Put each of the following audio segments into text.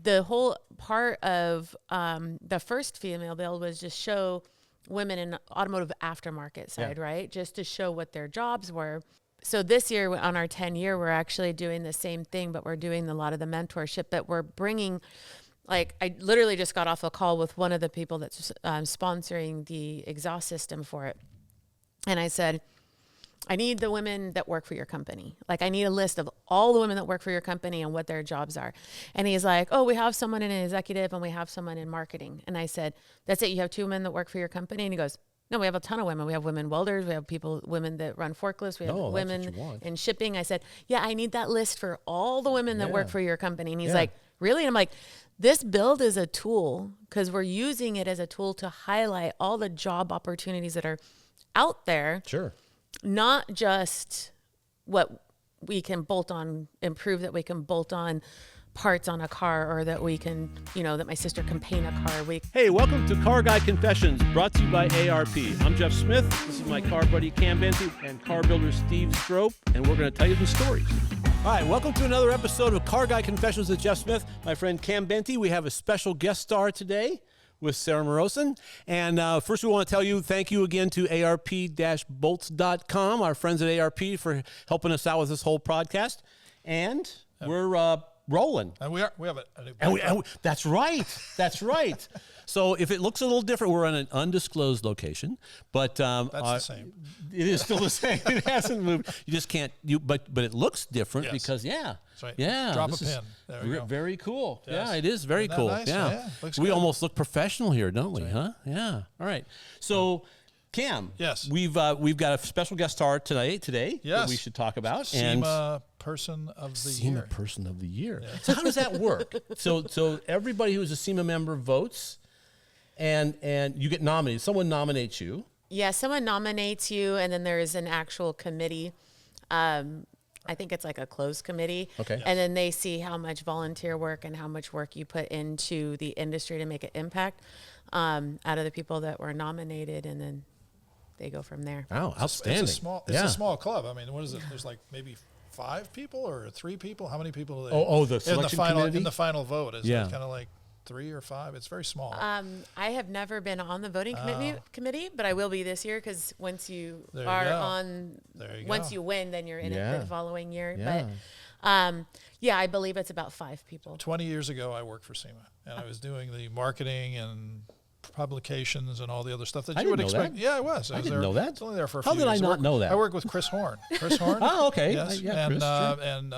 the whole part of the first female build was just show women in automotive aftermarket side, right? Just to show what their jobs were. So this year on our 10-year, we're actually doing the same thing, but we're doing a lot of the mentorship, but we're bringing, like, I literally just got off a call with one of the people that's sponsoring the exhaust system for it. And I said, I need the women that work for your company. Like, I need a list of all the women that work for your company and what their jobs are. And he's like, oh, we have someone in executive and we have someone in marketing. And I said, that's it? You have 2 women that work for your company? And he goes, no, we have a ton of women. We have women welders. We have women that run forklifts. We have women in shipping. I said, yeah, I need that list for all the women that work for your company. And he's like, really? And I'm like, this build is a tool, because we're using it as a tool to highlight all the job opportunities that are out there. Sure. Not just what we can bolt on, improve that we can bolt on parts on a car, or that we can, that my sister can paint a car. Hey, welcome to Car Guy Confessions, brought to you by ARP. I'm Jeff Smith. This is my car buddy Cam Benty and car builder Steve Strope, and we're going to tell you some stories. All right, welcome to another episode of Car Guy Confessions with Jeff Smith. My friend Cam Benty. We have a special guest star today with Sara Morosan. And first we want to tell you thank you again to arp-bolts.com, our friends at ARP, for helping us out with this whole podcast. And we're rolling. And we have a that's right. That's right. So if it looks a little different, we're on an undisclosed location, but that's the same. It is still the same. It hasn't moved. You just can't. But it looks different because that's right. Drop a pin. There we go. Very cool. Yes. Yeah, it is very cool. Nice? Yeah, looks we good. almost look professional here, don't we? Right. Huh? Yeah. All right. So, Cam. Yes. We've got a special guest star today. Yes. That we should talk about. SEMA Person of the Year. SEMA Person of the Year. Yeah. So how does that work? So everybody who's a SEMA member votes, and you get nominated. Someone nominates you. Yeah, someone nominates you, and then there's an actual committee. I think it's like a closed committee. Okay. And then they see how much volunteer work and how much work you put into the industry to make an impact out of the people that were nominated, and then they go from there. Wow, outstanding. It's a small club. I mean, what is it? There's like maybe 5 people or 3 people. How many people are they? The selection committee? In the final vote. Is it kind of like 3 or 5? It's very small. I have never been on the voting committee, but I will be this year, because once you once you win, then you're in it the following year. Yeah. But I believe it's about 5 people. 20 years ago, I worked for SEMA, and I was doing the marketing and publications and all the other stuff that you would expect. That. Yeah, I was. I didn't know that. It's only there for a few years. How did I not know that? I worked with Chris Horn. Oh, okay. Yes. Chris, and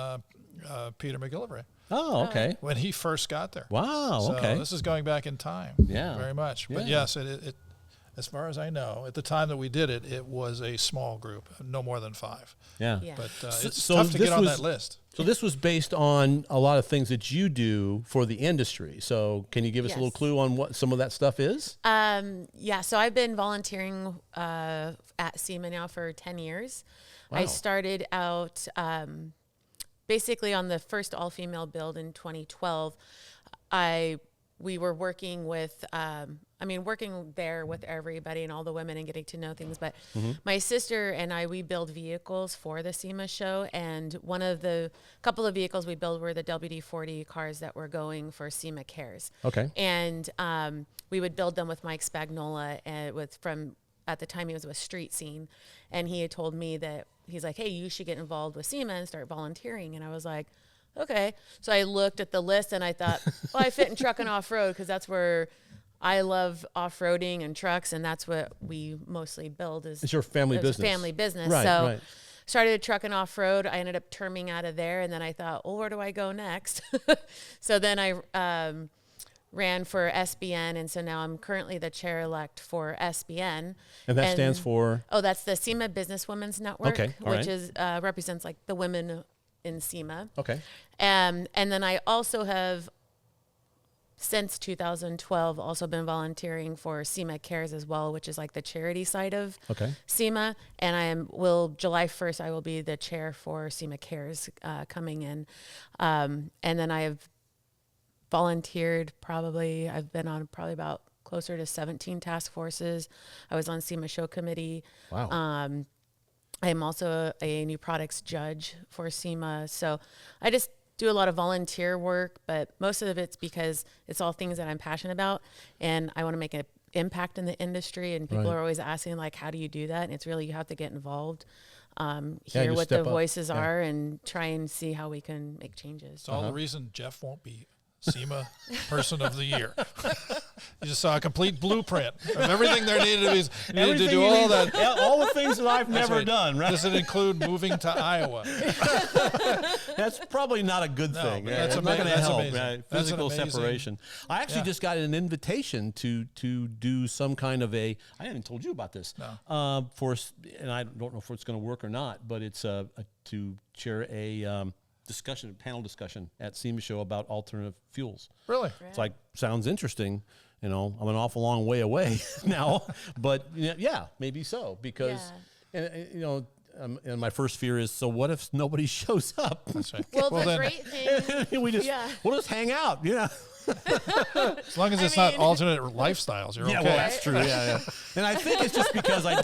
Peter McGillivray. Oh, okay. When he first got there. Wow, so okay. This is going back in time. Yeah. Very much. But yes, it as far as I know, at the time that we did it, it was a small group, no more than 5. Yeah. But it's tough to get on that list. So this was based on a lot of things that you do for the industry. So can you give us a little clue on what some of that stuff is? So I've been volunteering at SEMA now for 10 years. Wow. I started out basically on the first all-female build in 2012. We were working with, working there with everybody and all the women and getting to know things. But my sister and I, we build vehicles for the SEMA show. And one of the couple of vehicles we built were the WD-40 cars that were going for SEMA Cares. Okay. And we would build them with Mike Spagnola, at the time he was with Street Scene. And he had told me that, he's like, hey, you should get involved with SEMA and start volunteering. And I was like, okay. So I looked at the list and I thought, I fit in truck and off-road, because that's where I love off-roading and trucks, and that's what we mostly build. It's your family business. Family business. Right, so right. Started truck and off-road. I ended up terming out of there, and then I thought, where do I go next? So then I ran for SBN, and so now I'm currently the chair-elect for SBN. And that stands for? Oh, that's the SEMA Business Women's Network, which is represents like the women in SEMA. Okay. And then I also have, since 2012, also been volunteering for SEMA Cares as well, which is like the charity side of SEMA. And July 1st, I will be the chair for SEMA Cares coming in. And then I have volunteered I've been on probably about closer to 17 task forces. I was on SEMA Show Committee. Wow. I am also a new products judge for SEMA. So do a lot of volunteer work, but most of it's because it's all things that I'm passionate about, and I want to make an impact in the industry. And people are always asking, like, how do you do that? And it's really, you have to get involved, hear what the voices are, and try and see how we can make changes. It's all the reason Jeff won't be SEMA Person of the Year. You just saw a complete blueprint of everything there needed to be. Needed to do all that. All the things that I've never done, right? Does it include moving to Iowa? That's probably not a good thing. That's not going to help. amazing. Physical separation. I actually just got an invitation to do some kind of I haven't told you about this. No. And I don't know if it's going to work or not, but it's to chair a panel discussion at SEMA show about alternative fuels. Really? It's like, sounds interesting. I'm an awful long way away now, but yeah, maybe so, because, and my first fear is, so what if nobody shows up? That's right. Well, the great thing, we'll just hang out. Yeah. As long as it's not alternate lifestyles, you're okay. Yeah, well, that's true. Yeah. And I think it's just because I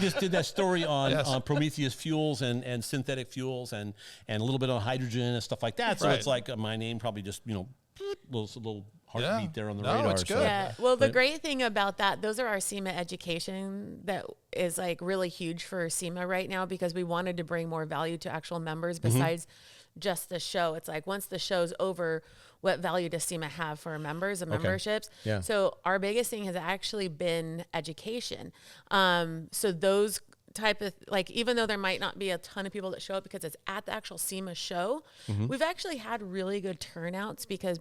just did that story on Prometheus fuels and synthetic fuels and a little bit on hydrogen and stuff like that. So it's like my name probably just, little heartbeat there on the radar. It's good. So. Yeah. Well, the great thing about that, those are our SEMA education that is like really huge for SEMA right now, because we wanted to bring more value to actual members besides just the show. It's like, once the show's over, what value does SEMA have for our members and memberships? Yeah. So our biggest thing has actually been education. So those type of, like, even though there might not be a ton of people that show up because it's at the actual SEMA show, we've actually had really good turnouts because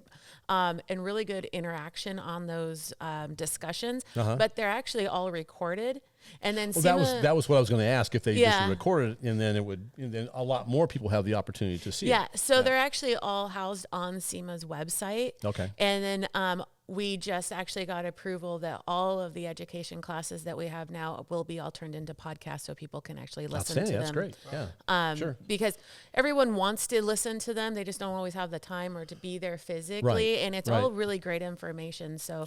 and really good interaction on those discussions, but they're actually all recorded. And then SEMA, that was what I was going to ask, if they just recorded it, and then a lot more people have the opportunity to see it. Yeah, so they're actually all housed on SEMA's website. Okay. And then we just actually got approval that all of the education classes that we have now will be all turned into podcasts, so people can actually listen to them. That's great. Yeah. Sure. Because everyone wants to listen to them, they just don't always have the time or to be there physically, and it's all really great information. So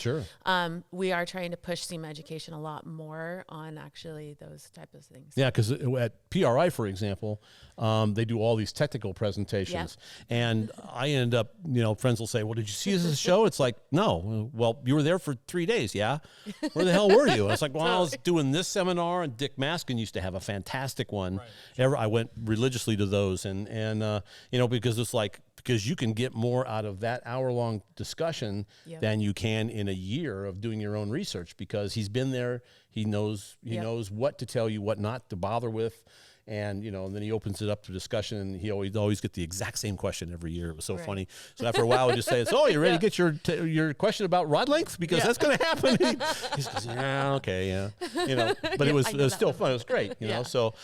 we are trying to push SEMA education a lot more on actually those type of things. Yeah, because at PRI, for example, they do all these technical presentations, and I end up, friends will say, "Well, did you see this as a show?" It's like, no. Well, you were there for 3 days, yeah? Where the hell were you? I was like, well, I was doing this seminar, and Dick Maskin used to have a fantastic one. Right. I went religiously to those, and because it's like, because you can get more out of that hour-long discussion than you can in a year of doing your own research, because he's been there, he knows what to tell you, what not to bother with. And, and then he opens it up to discussion, and he always get the exact same question every year. It was so funny. So after a while, we just say, "Oh, you ready to get your question about rod length? Because that's going to happen." He says, "Yeah, okay, yeah." But it was still fun. It was great, So,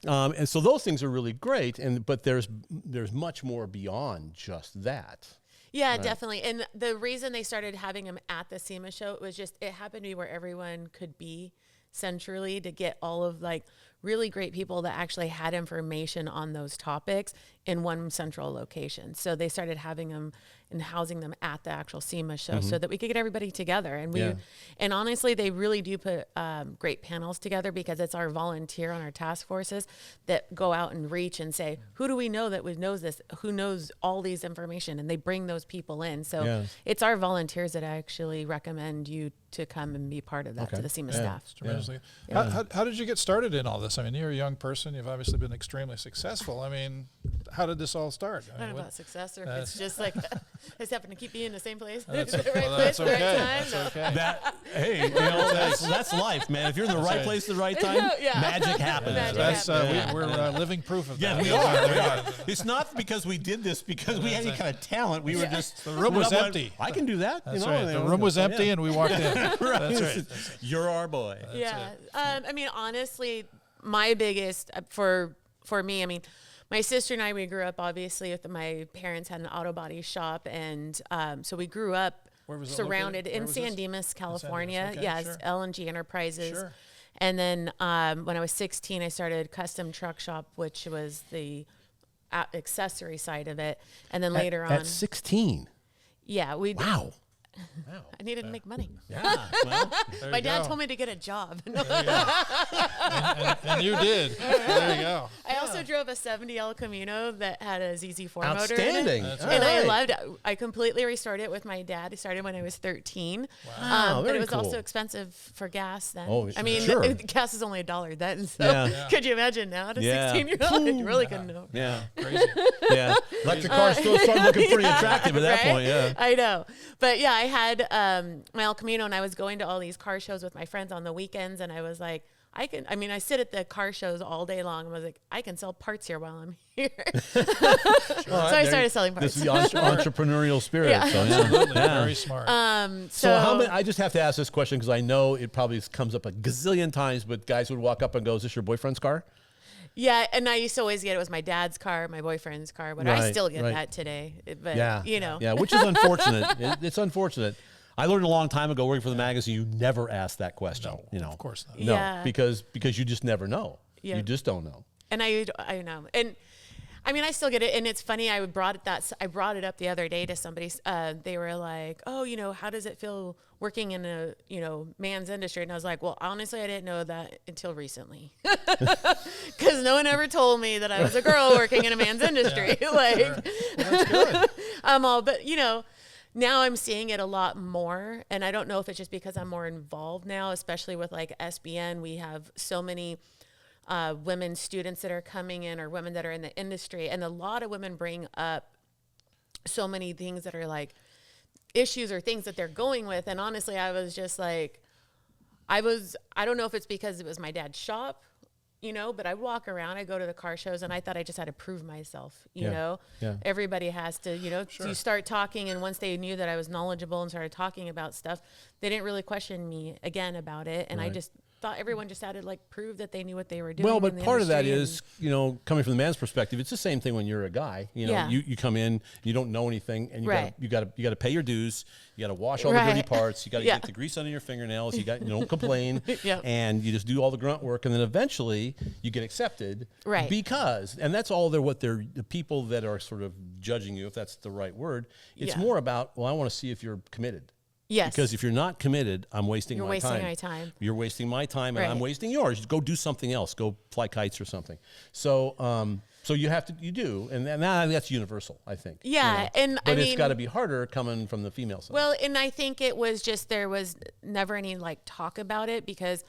and so those things are really great. But there's much more beyond just that. Yeah, definitely. And the reason they started having them at the SEMA show, it happened to be where everyone could be centrally, to get all of really great people that actually had information on those topics in one central location. So they started having them and housing them at the actual SEMA show so that we could get everybody together. And and honestly, they really do put great panels together, because it's our volunteer on our task forces that go out and reach and say, who do we know that knows this? Who knows all these information? And they bring those people in. So it's our volunteers that actually recommend you to come and be part of that, to the SEMA staff. How did you get started in all this? I mean, you're a young person. You've obviously been extremely successful. I mean, how did this all start? I don't know about success, or if it's just like I just happen to keep being in the same place. That's the right place, the right time. That's okay. Hey, that's life, man. If you're in the right place at the right time, magic happens. We're living proof of that. We are. It's not because we did this because we had any kind of talent. We were just, the room was empty. I can do that. That's right. The room was empty, and we walked in. That's right. You're our boy. I mean, honestly, my biggest for me, I mean, my sister and I, we grew up obviously with my parents had an auto body shop, and so we grew up surrounded in San Dimas, California. Yes, L&G Enterprises. Sure. And then when I was 16, I started Custom Truck Shop, which was the accessory side of it. And then later on, at 16. Yeah, wow. Wow. I needed to make money. Yeah. Well, My dad told me to get a job. and you did. There you go. I also drove a 70 El Camino that had a ZZ4 motor in it. outstanding. And I loved it. I completely restored it with my dad. It started when I was 13. Wow, but very it was cool. also expensive for gas then. Oh, I mean, sure. gas is only $1 then. So Yeah. could you imagine now to Yeah. 16-year-old? You really couldn't know. Yeah. Crazy. Yeah. Electric cars still start looking pretty attractive at that Right? point. Yeah. I know. But yeah, I had my El Camino, and I was going to all these car shows with my friends on the weekends, and I was like, I sit at the car shows all day long, and I was like, I can sell parts here while I'm here. So I started selling parts. This is the entrepreneurial spirit. Yeah. So, yeah. Absolutely. Yeah. Very smart. So how many? I just have to ask this question because I know it probably comes up a gazillion times. But guys would walk up and go, "Is this your boyfriend's car?" Yeah, and I used to always get it was my dad's car, my boyfriend's car, but I Right, still get right. that today. But Yeah. you know, Yeah, which is unfortunate. It's unfortunate. I learned a long time ago working for the magazine, you never ask that question. No, you know, of course not. No, Yeah. because you just never know. Yeah. You just don't know. And I know, and I mean, I still get it, and it's funny. I brought it up the other day to somebody. They were like, "Oh, how does it feel working in a man's industry?" And I was like, "Well, honestly, I didn't know that until recently, because no one ever told me that I was a girl working in a man's industry." Like, That's good. but now I'm seeing it a lot more, and I don't know if it's just because I'm more involved now, especially with like SBN. We have so many women students that are coming in, or women that are in the industry, and a lot of women bring up so many things that are like issues or things that they're going with. And honestly, I was just like, I don't know if it's because it was my dad's shop, but I walk around, I go to the car shows, and I thought I just had to prove myself, Yeah. Everybody has to, you start talking, and once they knew that I was knowledgeable and started talking about stuff, they didn't really question me again about it. And I Right. just thought everyone just had to like prove that they knew what they were doing. Well, but in the part of that industry is, coming from the man's perspective, it's the same thing when you're a guy. Yeah. You come in, you don't know anything, and Right. you got to pay your dues. You got to wash all the dirty Right. parts. You got to Yeah. get the grease under your fingernails. You don't complain, Yep. and you just do all the grunt work, and then eventually you get accepted. Right. Because, and that's all the people that are sort of judging you, if that's the right word. It's Yeah. more about, well, I want to see if you're committed. Yes. Because if you're not committed, I'm wasting You're my wasting time. my time. You're wasting my time, and I'm Right. wasting yours. Go do something else. Go fly kites or something. So, so you do, and that's universal, I think. Yeah, and but I it's mean- got to be harder coming from the female side. Well, and I think it was just, there was never any like talk about it, because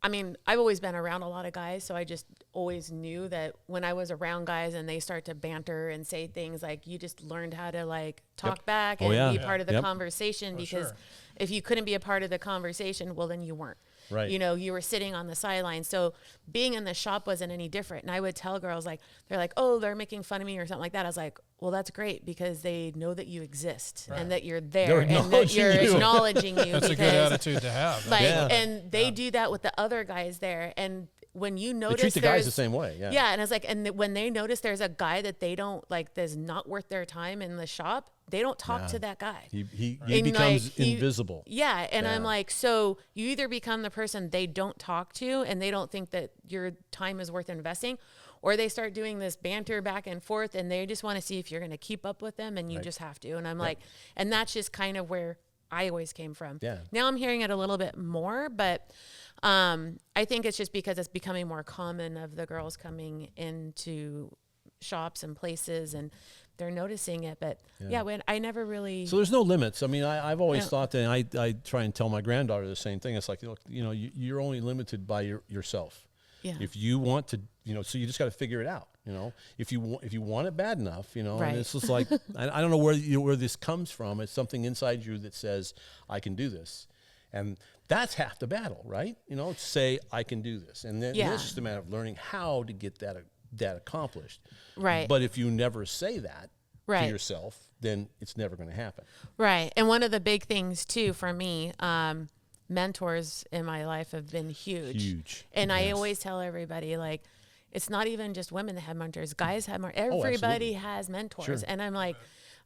I mean, I've always been around a lot of guys, so I just always knew that when I was around guys and they start to banter and say things, like, you just learned how to like talk back Oh, and yeah. be part of the Yep. conversation, because sure. if you couldn't be a part of the conversation, well, then you weren't. Right. You were sitting on the sidelines. So being in the shop wasn't any different. And I would tell girls, like, they're like, "Oh, they're making fun of me," or something like that. I was like, well, that's great, because they know that you exist and that you're there They're and that acknowledging you're you. acknowledging you. That's a good attitude to have. Like, Yeah. and they do that with the other guys there. And when you they notice treat the guys there's- the same way. Yeah. yeah, and it's like, and when they notice there's a guy that they don't like, that's not worth their time in the shop, they don't talk to that guy. He And, becomes like, he- invisible. Yeah, and I'm Yeah. like, so you either become the person they don't talk to, and they don't think that your time is worth investing, or they start doing this banter back and forth, and they just want to see if you're going to keep up with them, and you just have to. And I'm like, and that's just kind of where I always came from. Yeah. Now I'm hearing it a little bit more, but I think it's just because it's becoming more common of the girls coming into shops and places, and they're noticing it. But I never really. So there's no limits. I mean, I've always Yeah. thought that, and I try and tell my granddaughter the same thing. It's like, look, you're only limited by yourself. Yeah. If you want to, so you just got to figure it out. If you want it bad enough, Right. and it's just like, I don't know where this comes from. It's something inside you that says, I can do this. And that's half the battle, right? To say, I can do this. And then Yeah. it's just a matter of learning how to get that accomplished. Right. But if you never say that Right. to yourself, then it's never going to happen. Right. And one of the big things too for me, mentors in my life have been huge. Huge. And I Yes. always tell everybody, like, it's not even just women that have mentors. Guys have everybody absolutely. has mentors. Sure. And I'm like,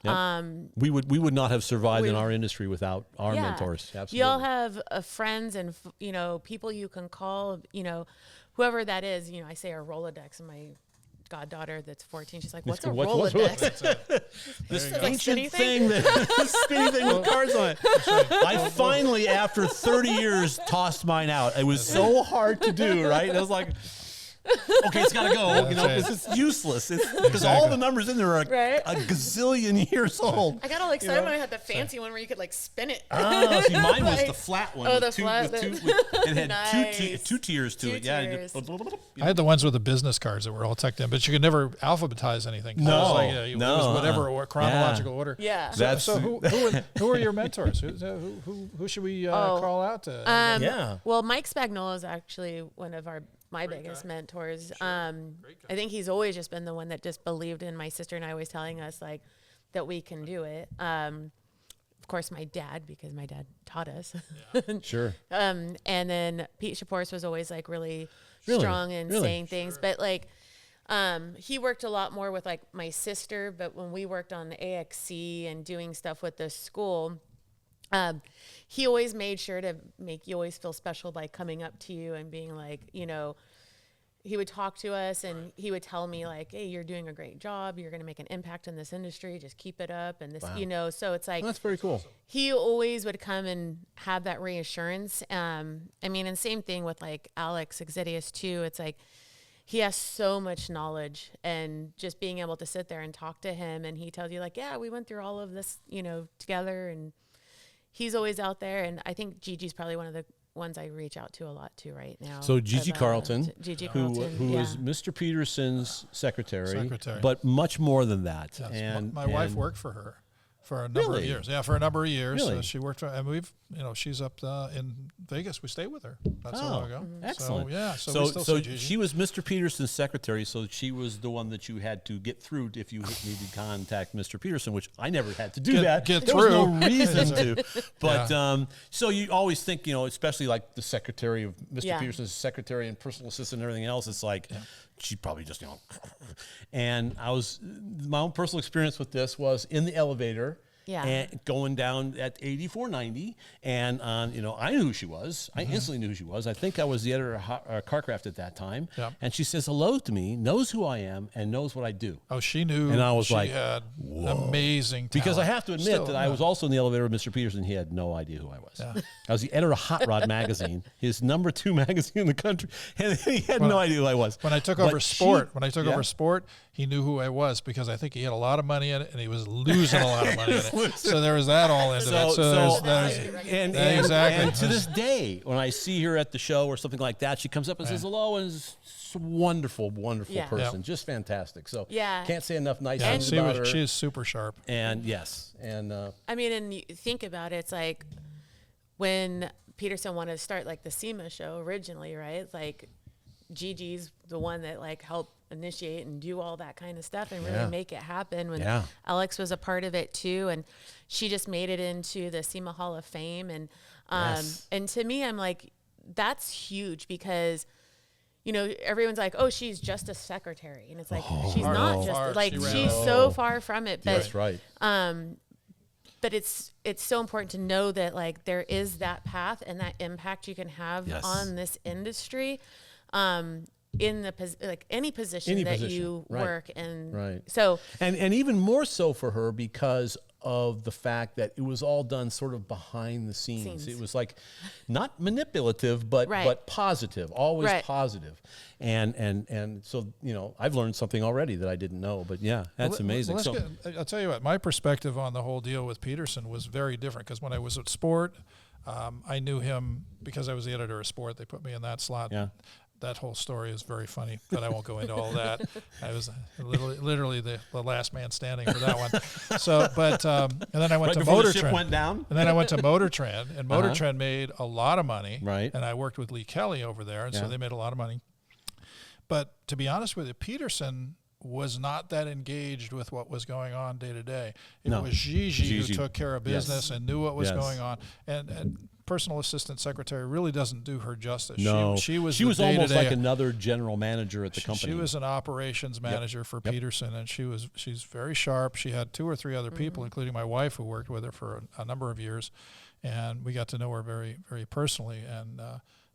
Yep. We would not have survived in our industry without our yeah. mentors. Absolutely. You all have friends and people you can call, whoever that is. I say a Rolodex in my goddaughter that's 14. She's like, what's a What- Rolodex? This Like ancient spinny thing, this spinny thing with cars on it. I finally, after 30 years, tossed mine out. It was so hard to do, right? And I was like, okay, it's got to go. You know, right. because it's useless. Because all the numbers in there are Right. a gazillion years old. I got all excited when I had the fancy one where you could like spin it. Oh, see, mine was Like- the flat one. Oh, with the two, flat- with two, the- with, it had Nice. two tiers to Two it. Yeah. tiers. I had the ones with the business cards that were all tucked in, but you could never alphabetize anything. No, it was like, it no, was whatever or chronological order. Yeah. So who are your mentors? Who should we call out? Yeah. Well, Mike Spagnuolo is actually one of my biggest mentors. I think he's always just been the one that just believed in my sister and I, always telling us like that we can do it. Of course, my dad, because my dad taught us. Sure. And then Pete Shaporis was always like really strong in saying things, but like he worked a lot more with like my sister. But when we worked on the AXC and doing stuff with the school, he always made sure to make you always feel special by coming up to you and being like, you know, he would talk to us and he would tell me like, hey, you're doing a great job. You're going to make an impact in this industry. Just keep it up. And this, you know, so it's like, That's very cool. he always would come and have that reassurance. I mean, and same thing with like Alex Xydias too. It's like, he has so much knowledge, and just being able to sit there and talk to him and he tells you like, yeah, we went through all of this, you know, together, and he's always out there. And I think Gigi's probably one of the ones I reach out to a lot too right now. So Gigi Carlton, Gigi who Carlton, is Mr. Peterson's secretary, Secretary. but much more than that. Yes, And my wife worked for her for a number of Really? years. Yeah, for a number of years. Really? She worked for, and we've, you know, she's up in Vegas. We stayed with her not so Oh, long ago. excellent. So, yeah, so So, we still see Gigi. she was Mr. Peterson's secretary, so she was the one that you had to get through if you needed to contact Mr. Peterson, which I never had to do that. get there was no through. reason to. But so you always think, you know, especially like the secretary of Mr. Yeah. Peterson's secretary and personal assistant and everything else, it's like she probably just, you know. And my own personal experience with this was in the elevator. Yeah. And going down at 8490, and you know, I knew who she was. I instantly knew who she was. I think I was the editor of Carcraft at that time. Yep. And she says hello to me, knows who I am, and knows what I do. Oh, she knew. And I was she like, had whoa. amazing talent. Because I have to admit Still, that I was also in the elevator with Mr. Peterson. He had no idea who I was. Yeah. I was the editor of Hot Rod magazine, his number 2 magazine in the country, and he had no idea who I was. When I took But over sport, over sport, he knew who I was because I think he had a lot of money in it and he was losing a lot of money in it. So there was that all into it. So there's exactly. And to this day, when I see her at the show or something like that, she comes up and says hello, and is a wonderful, wonderful Yeah. person, just fantastic. So Yeah. can't say enough nice Yeah, things about her. she is super sharp. And yes, and I mean, and you think about it, it's like when Peterson wanted to start like the SEMA show originally, right? It's like Gigi's the one that like helped initiate and do all that kind of stuff and really make it happen. When Alex was a part of it too, and she just made it into the SEMA Hall of Fame. And and to me, I'm like, that's huge because, you know, everyone's like, oh, she's just a secretary, and it's like she's not just like she's so far from it. But that's right. but it's so important to know that like there is that path and that impact you can have on this industry. In the like any position that you work in, so and even more so for her because of the fact that it was all done sort of behind the scenes. It was like not manipulative, but positive, always positive. And so, you know, I've learned something already that I didn't know. But yeah, that's amazing. I'll tell you what, my perspective on the whole deal with Peterson was very different because when I was at Sport, I knew him because I was the editor of Sport. They put me in that slot. Yeah. That whole story is very funny, but I won't go into all that. I was literally the last man standing for that one. So, but and then I went to before Motor the ship Trend. went down. And then I went to Motor Trend, and Motor Trend made a lot of money. Right. And I worked with Lee Kelly over there, and so they made a lot of money. But to be honest with you, Peterson was not that engaged with what was going on day to day. It was Gigi who took care of business and knew what was going on. And personal assistant secretary really doesn't do her justice. No, she was almost like another general manager at the company. She was an operations manager for Peterson, and she's very sharp. She had 2 or 3 other people, including my wife, who worked with her for a number of years, and we got to know her very, very personally. And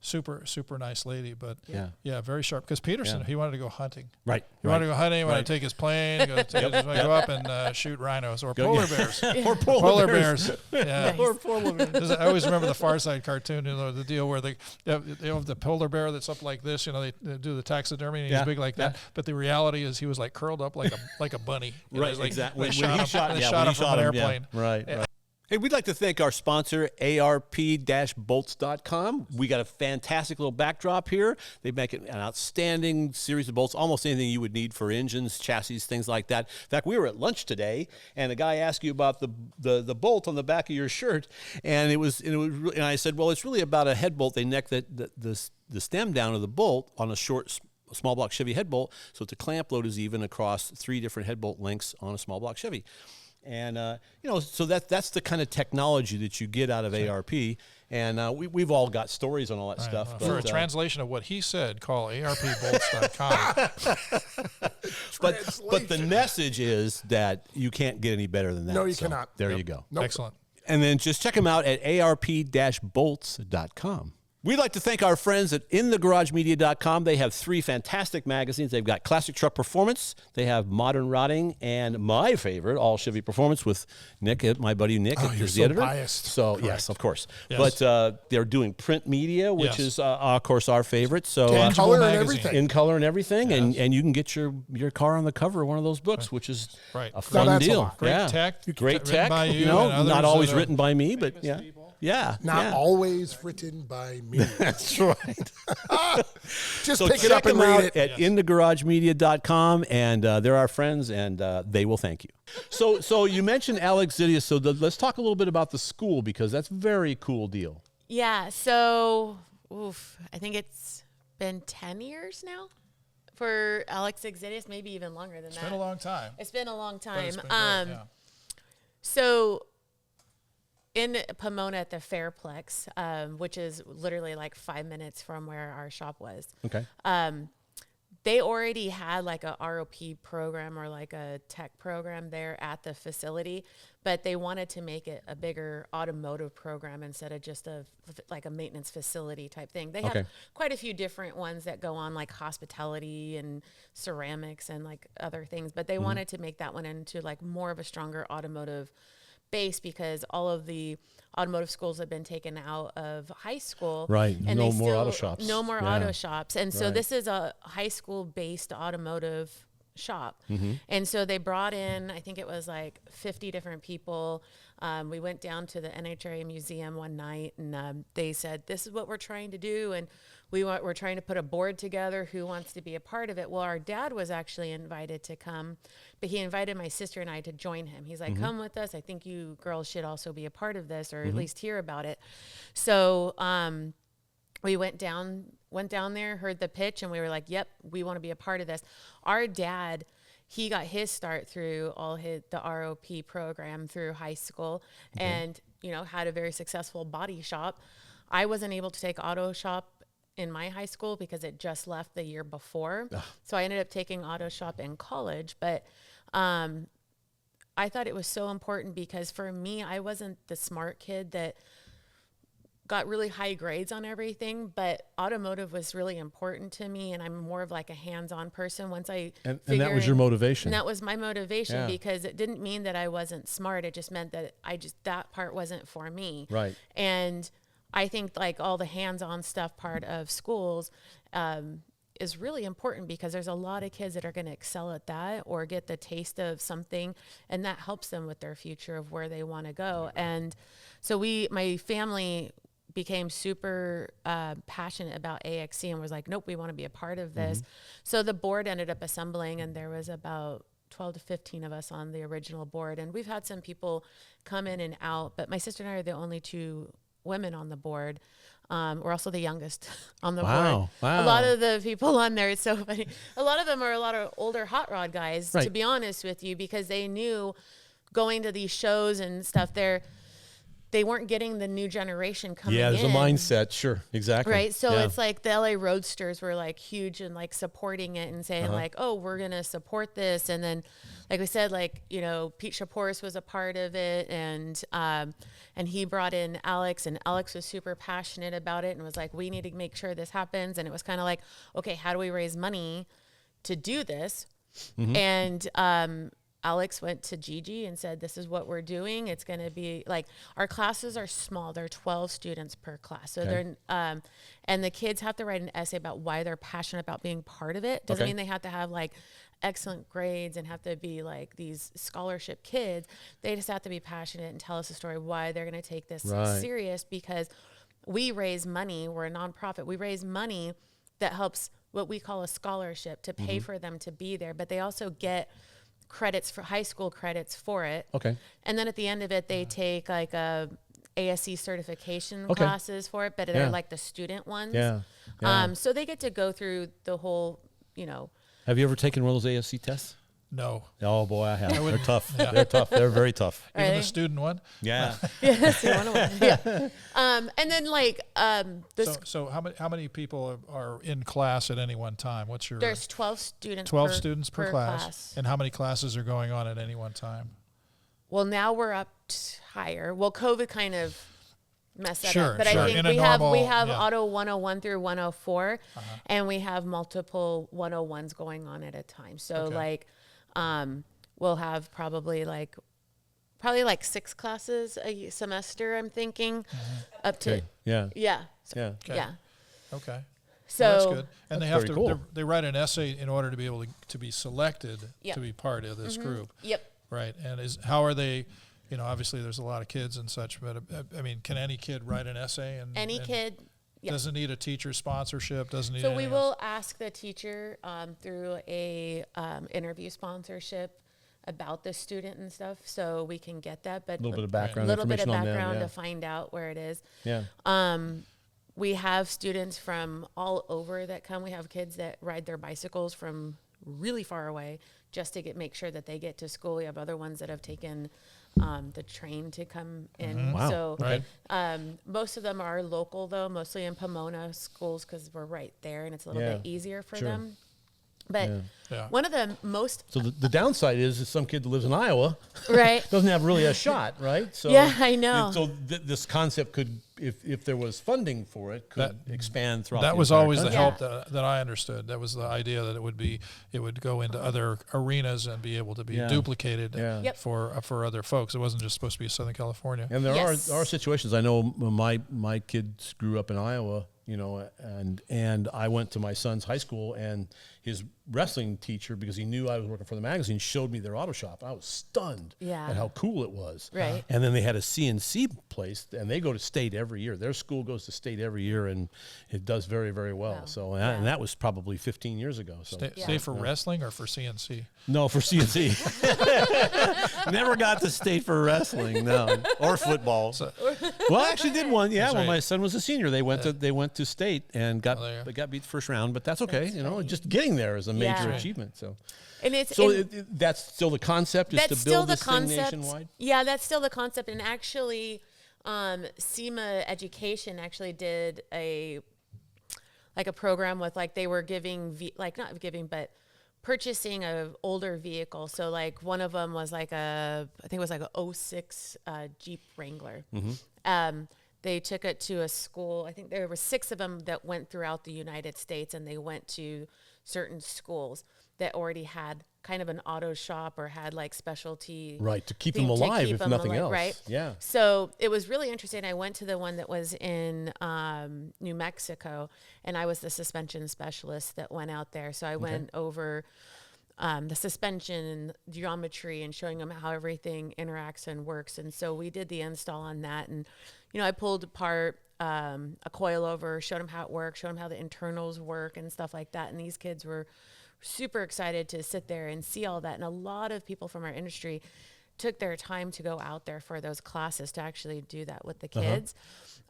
super nice lady, but very sharp. Because Peterson, he wanted to go hunting. Right. He wanted to go hunting. He wanted to take his plane, go up and shoot rhinos or polar bears. Or polar bears. Yeah. Or polar bears. I always remember the Far Side cartoon, the deal where they have the polar bear that's up like this. They do the taxidermy, and he's big like that. But the reality is, he was like curled up like a bunny. Right. Exactly. They shot him from an airplane. Yeah. Right. Hey, we'd like to thank our sponsor, ARP-bolts.com. We got a fantastic little backdrop here. They make an outstanding series of bolts, almost anything you would need for engines, chassis, things like that. In fact, we were at lunch today, and a guy asked you about the bolt on the back of your shirt, and and I said, well, it's really about a head bolt. They neck the stem down of the bolt on a small block Chevy head bolt, so the clamp load is even across 3 different head bolt lengths on a small block Chevy. And, so that's the kind of technology that you get out of ARP. And we've all got stories on all that stuff. For a translation of what he said, call ARPbolts.com. but the message is that you can't get any better than that. No, you cannot. There you go. Nope. Excellent. And then just check them out at ARP-bolts.com. We'd like to thank our friends at InTheGarageMedia.com. They have 3 fantastic magazines. They've got Classic Truck Performance, they have Modern Rotting, and my favorite, All Chevy Performance with Nick, my buddy Nick, is the editor. Biased. So yes, of course. Yes. But they're doing print media, which is of course our favorite. So in color and everything. In color and everything, and you can get your car on the cover of one of those books, which is a fun deal. Great tech. Great tech. By you not always written by me, but Not always written by me. That's right. Just pick it up and read it. At InTheGarageMedia.com, and they're our friends, and they will thank you. So you mentioned Alex Xydias, so let's talk a little bit about the school, because that's a very cool deal. Yeah, so I think it's been 10 years now for Alex Xydias, maybe even longer than that. It's been a long time. It's been a long time. It's been great, So in Pomona at the Fairplex, which is literally like 5 minutes from where our shop was. Okay. They already had like a ROP program or like a tech program there at the facility, but they wanted to make it a bigger automotive program instead of just like a maintenance facility type thing. They have quite a few different ones that go on, like hospitality and ceramics and like other things, but they wanted to make that one into like more of a stronger automotive base, because all of the automotive schools have been taken out of high school. Right. And no more auto shops. No more auto shops. And so this is a high school based automotive shop. And so they brought in, I think it was like 50 different people. We went down to the NHRA museum one night, and they said, this is what we're trying to do. And we're trying to put a board together. Who wants to be a part of it? Well, our dad was actually invited to come, but he invited my sister and I to join him. He's like, come with us. I think you girls should also be a part of this, or at least hear about it. So we went down there, heard the pitch, and we were like, yep, we want to be a part of this. Our dad, he got his start through the ROP program through high school, and had a very successful body shop. I wasn't able to take auto shop in my high school because it just left the year before. So I ended up taking auto shop in college, but I thought it was so important because for me, I wasn't the smart kid that got really high grades on everything, but automotive was really important to me, and I'm more of like a hands-on person. Once I and that was your motivation. And that was my motivation, because it didn't mean that I wasn't smart. It just meant that that part wasn't for me. Right. And I think like all the hands-on stuff part of schools is really important, because there's a lot of kids that are going to excel at that or get the taste of something, and that helps them with their future of where they want to go. And so my family became super passionate about AXC and was like, nope, we want to be a part of this. So the board ended up assembling, and there was about 12 to 15 of us on the original board. And we've had some people come in and out, but my sister and I are the only 2 women on the board. We're also the youngest on the board. Wow. A lot of the people on there, it's so funny. A lot of them are a lot of older hot rod guys, to be honest with you, because they knew going to these shows and stuff, they weren't getting the new generation coming in. Yeah, there's a mindset. Sure, exactly. Right. So it's like the LA Roadsters were like huge and like supporting it and saying like, oh, we're going to support this. And then, like we said, like, you know, Pete Shaporis was a part of it, and he brought in Alex, and Alex was super passionate about it and was like, we need to make sure this happens. And it was kind of like, okay, how do we raise money to do this? And Alex went to Gigi and said, this is what we're doing. It's going to be like, our classes are small. They're 12 students per class. So they're, and the kids have to write an essay about why they're passionate about being part of it. Doesn't mean they have to have like excellent grades and have to be like these scholarship kids. They just have to be passionate and tell us a story why they're going to take this serious, because we raise money. We're a nonprofit. We raise money that helps what we call a scholarship to pay for them to be there. But they also get credits for high school credits for it. Okay. And then at the end of it, they take like a ASC certification classes for it, but they're like the student ones. So they get to go through the whole, you know. Have you ever taken one of those ASC tests? No. Oh boy, I have. They're tough. Yeah. They're tough. They're very tough. Even the student one? Yeah. And then like so how many people are in class at any one time? What's your There's 12 students 12 students per class. And how many classes are going on at any one time? Well, now we're up higher. Well, COVID kind of messed that up. But I think we have Auto 101 through 104 and we have multiple 101s going on at a time. So like we'll have probably like 6 classes a semester, I'm thinking, up to Okay. So that's good. And they have to cool. they write an essay in order to be able to be selected to be part of this group. Right. And how are they, you know, obviously there's a lot of kids and such, but I mean, can any kid write an essay? And any kid doesn't need a teacher sponsorship, doesn't need So we will ask the teacher through a interview sponsorship about the student and stuff, so we can get that. But a little bit of background to find out where it is. We have students from all over that come. We have kids that ride their bicycles from really far away just to make sure that they get to school. We have other ones that have taken the train to come in. Wow. So most of them are local, though, mostly in Pomona schools, because we're right there and it's a little bit easier for them. But one of the most... So the downside is some kid that lives in Iowa doesn't have really a shot, right? So I know. So this concept could, if there was funding for it, could expand throughout That the was entire always country. the help that I understood. That was the idea that it would go into other arenas and be able to be duplicated for other folks. It wasn't just supposed to be Southern California. And there are situations. I know my kids grew up in Iowa, you know, and I went to my son's high school, and his wrestling teacher, because he knew I was working for the magazine, showed me their auto shop. I was stunned at how cool it was. Right. And then they had a CNC place, and they go to state every year. Their school goes to state every year, and it does very, very well. Wow. So, and that was probably 15 years ago. So stay for wrestling or for CNC? No, for CNC. Never got to state for wrestling, no, or football. Well, I actually did one. Yeah, when my son was a senior, they went to state and got beat first round, but that's okay. You know, just getting there is a major achievement. So, and it's that's still the concept, is to build this thing nationwide. Yeah, that's still the concept. And actually, SEMA Education actually did a program with they were giving but purchasing an older vehicle. So like one of them was I think it was like a 06 Jeep Wrangler. They took it to a school. I think there were 6 of them that went throughout the United States, and they went to certain schools that already had kind of an auto shop or had specialty. Right, to keep them alive, if nothing else. Right? Yeah. So it was really interesting. I went to the one that was in New Mexico, and I was the suspension specialist that went out there. So I went over the suspension and geometry and showing them how everything interacts and works. And so we did the install on that. And, you know, I pulled apart a coilover, showed them how it works, showed them how the internals work and stuff like that. And these kids were super excited to sit there and see all that. And a lot of people from our industry took their time to go out there for those classes to actually do that with the kids.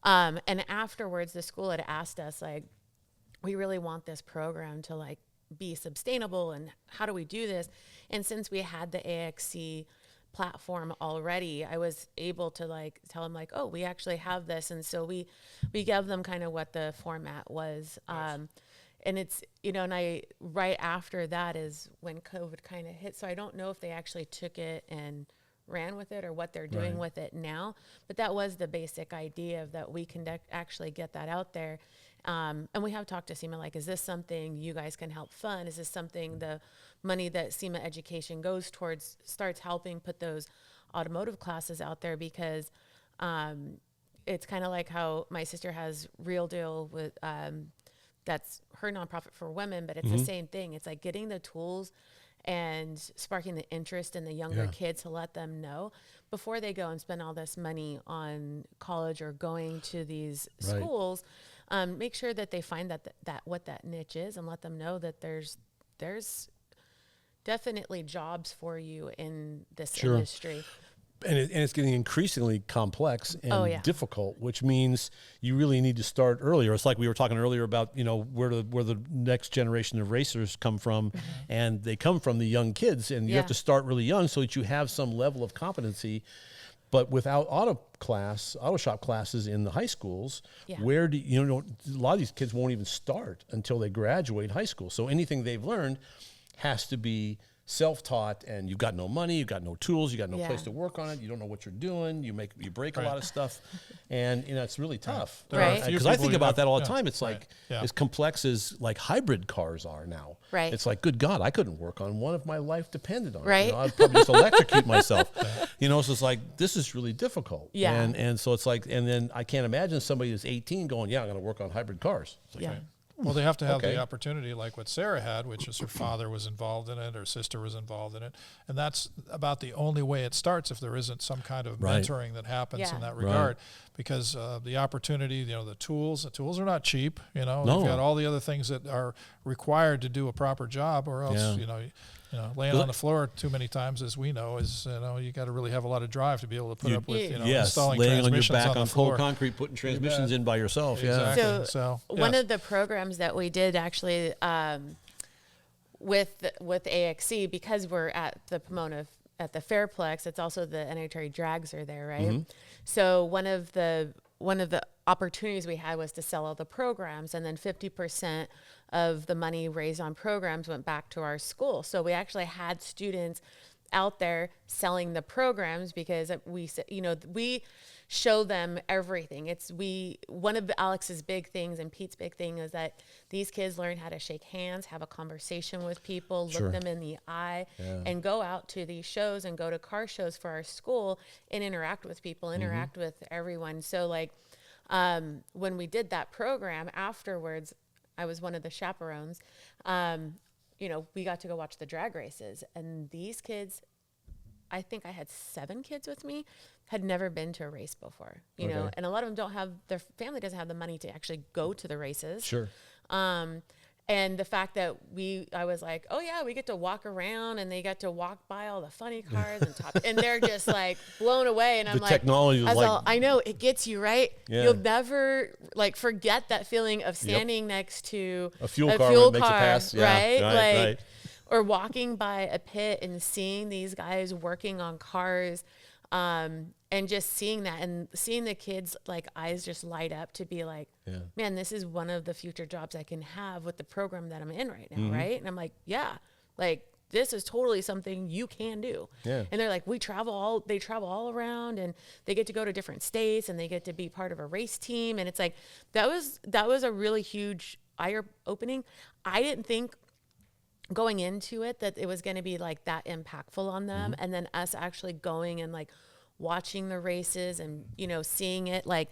And afterwards, the school had asked us, we really want this program to be sustainable, and how do we do this? And since we had the AXC platform already, I was able to like tell them like, oh, we actually have this. And so we gave them kind of what the format was. Nice. And it's, you know, and right after that is when COVID kind of hit. So I don't know if they actually took it and ran with it or what they're doing with it now, but that was the basic idea of that we can actually get that out there. And we have talked to SEMA, like, is this something you guys can help fund? Is this something the money that SEMA education goes towards starts helping put those automotive classes out there? Because it's kind of like how my sister has Real Deal with, that's her nonprofit for women, but it's the same thing. It's like getting the tools and sparking the interest in the younger kids to let them know before they go and spend all this money on college or going to these schools. Make sure that they find that what that niche is and let them know that there's definitely jobs for you in this industry. And it's getting increasingly complex and difficult, which means you really need to start earlier. It's like we were talking earlier about, you know, where the next generation of racers come from, and they come from the young kids, and you have to start really young so that you have some level of competency. But without auto shop classes in the high schools, where do you know? A lot of these kids won't even start until they graduate high school. So anything they've learned has to be self-taught, and you've got no money, you've got no tools, you got no place to work on it, you don't know what you're doing, you break a lot of stuff, and you know it's really tough. Because I think about that all the time. It's like as complex as like hybrid cars are now. Right. It's like, good God, I couldn't work on one if my life depended on it. You know, I'd probably just electrocute myself. You know, so it's like this is really difficult. Yeah. And so it's like, and then I can't imagine somebody who's 18 going, I'm going to work on hybrid cars. It's like, well, they have to have the opportunity like what Sarah had, which is her father was involved in it, her sister was involved in it. And that's about the only way it starts if there isn't some kind of mentoring that happens in that regard. Because the opportunity, you know, the tools are not cheap. You know, you've got all the other things that are required to do a proper job, or else, you know, laying on the floor too many times, as we know, is, you know, you got to really have a lot of drive to be able to put up with, you know, installing laying transmissions on your back on floor. cold concrete, putting transmissions in by yourself. Exactly. So one of the programs that we did actually with AXC, because we're at the Pomona at the Fairplex, it's also the NHRA drags are there, right? So one of the opportunities we had was to sell all the programs, and then 50% of the money raised on programs went back to our school. So we actually had students out there selling the programs because we show them everything. One of Alex's big things and Pete's big thing is that these kids learn how to shake hands, have a conversation with people, look them in the eye, and go out to these shows and go to car shows for our school and interact with people, interact with everyone. So like when we did that program afterwards, I was one of the chaperones. You know, we got to go watch the drag races, and these kids, I think I had 7 kids with me, had never been to a race before, you know, and a lot of them their family doesn't have the money to actually go to the races. Sure. And the fact that I was like, oh yeah, we get to walk around, and they got to walk by all the funny cars and they're just like blown away. And I'm like, technology is like, I know it gets you right. Yeah. You'll never like forget that feeling of standing next to a fuel car, makes it pass. Right? Or walking by a pit and seeing these guys working on cars, and just seeing that and seeing the kids like eyes just light up to be like, man, this is one of the future jobs I can have with the program that I'm in right now. Right. And I'm like, like this is totally something you can do. Yeah. And they're like, they travel all around, and they get to go to different states, and they get to be part of a race team. And it's like, that was a really huge eye opening. I didn't think going into it that it was going to be like that impactful on them. And then us actually going and like watching the races and, you know, seeing it, like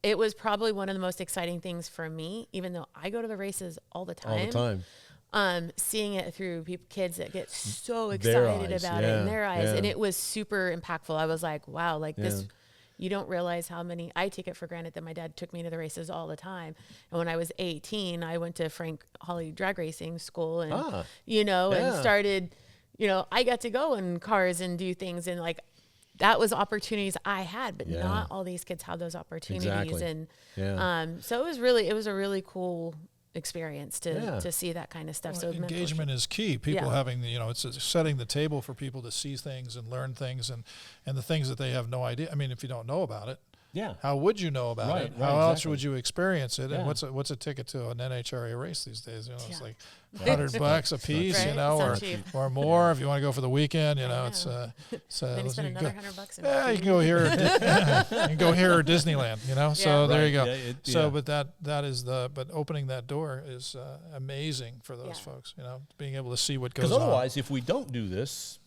it was probably one of the most exciting things for me, even though I go to the races all the time. Seeing it through kids that get so excited about it in their eyes. And it was super impactful. I was like, wow, like this, you don't realize how many, I take it for granted that my dad took me to the races all the time. And when I was 18, I went to Frank Hawley drag racing school and, and started, I got to go in cars and do things. And like, that was opportunities I had, but not all these kids have those opportunities. Exactly. And so it was a really cool experience to see that kind of stuff. Well, so engagement is key. People having it's setting the table for people to see things and learn things and the things that they have no idea. I mean, if you don't know about it, how would you know about it? How else would you experience it? And what's a ticket to an NHRA race these days? It's like $100 a piece, or more if you want to go for the weekend. It's then you spend another $100. You can go here. You can go here or Disneyland. So there you go. But that is but opening that door is amazing for those folks. Being able to see what goes on. Because otherwise, if we don't do this,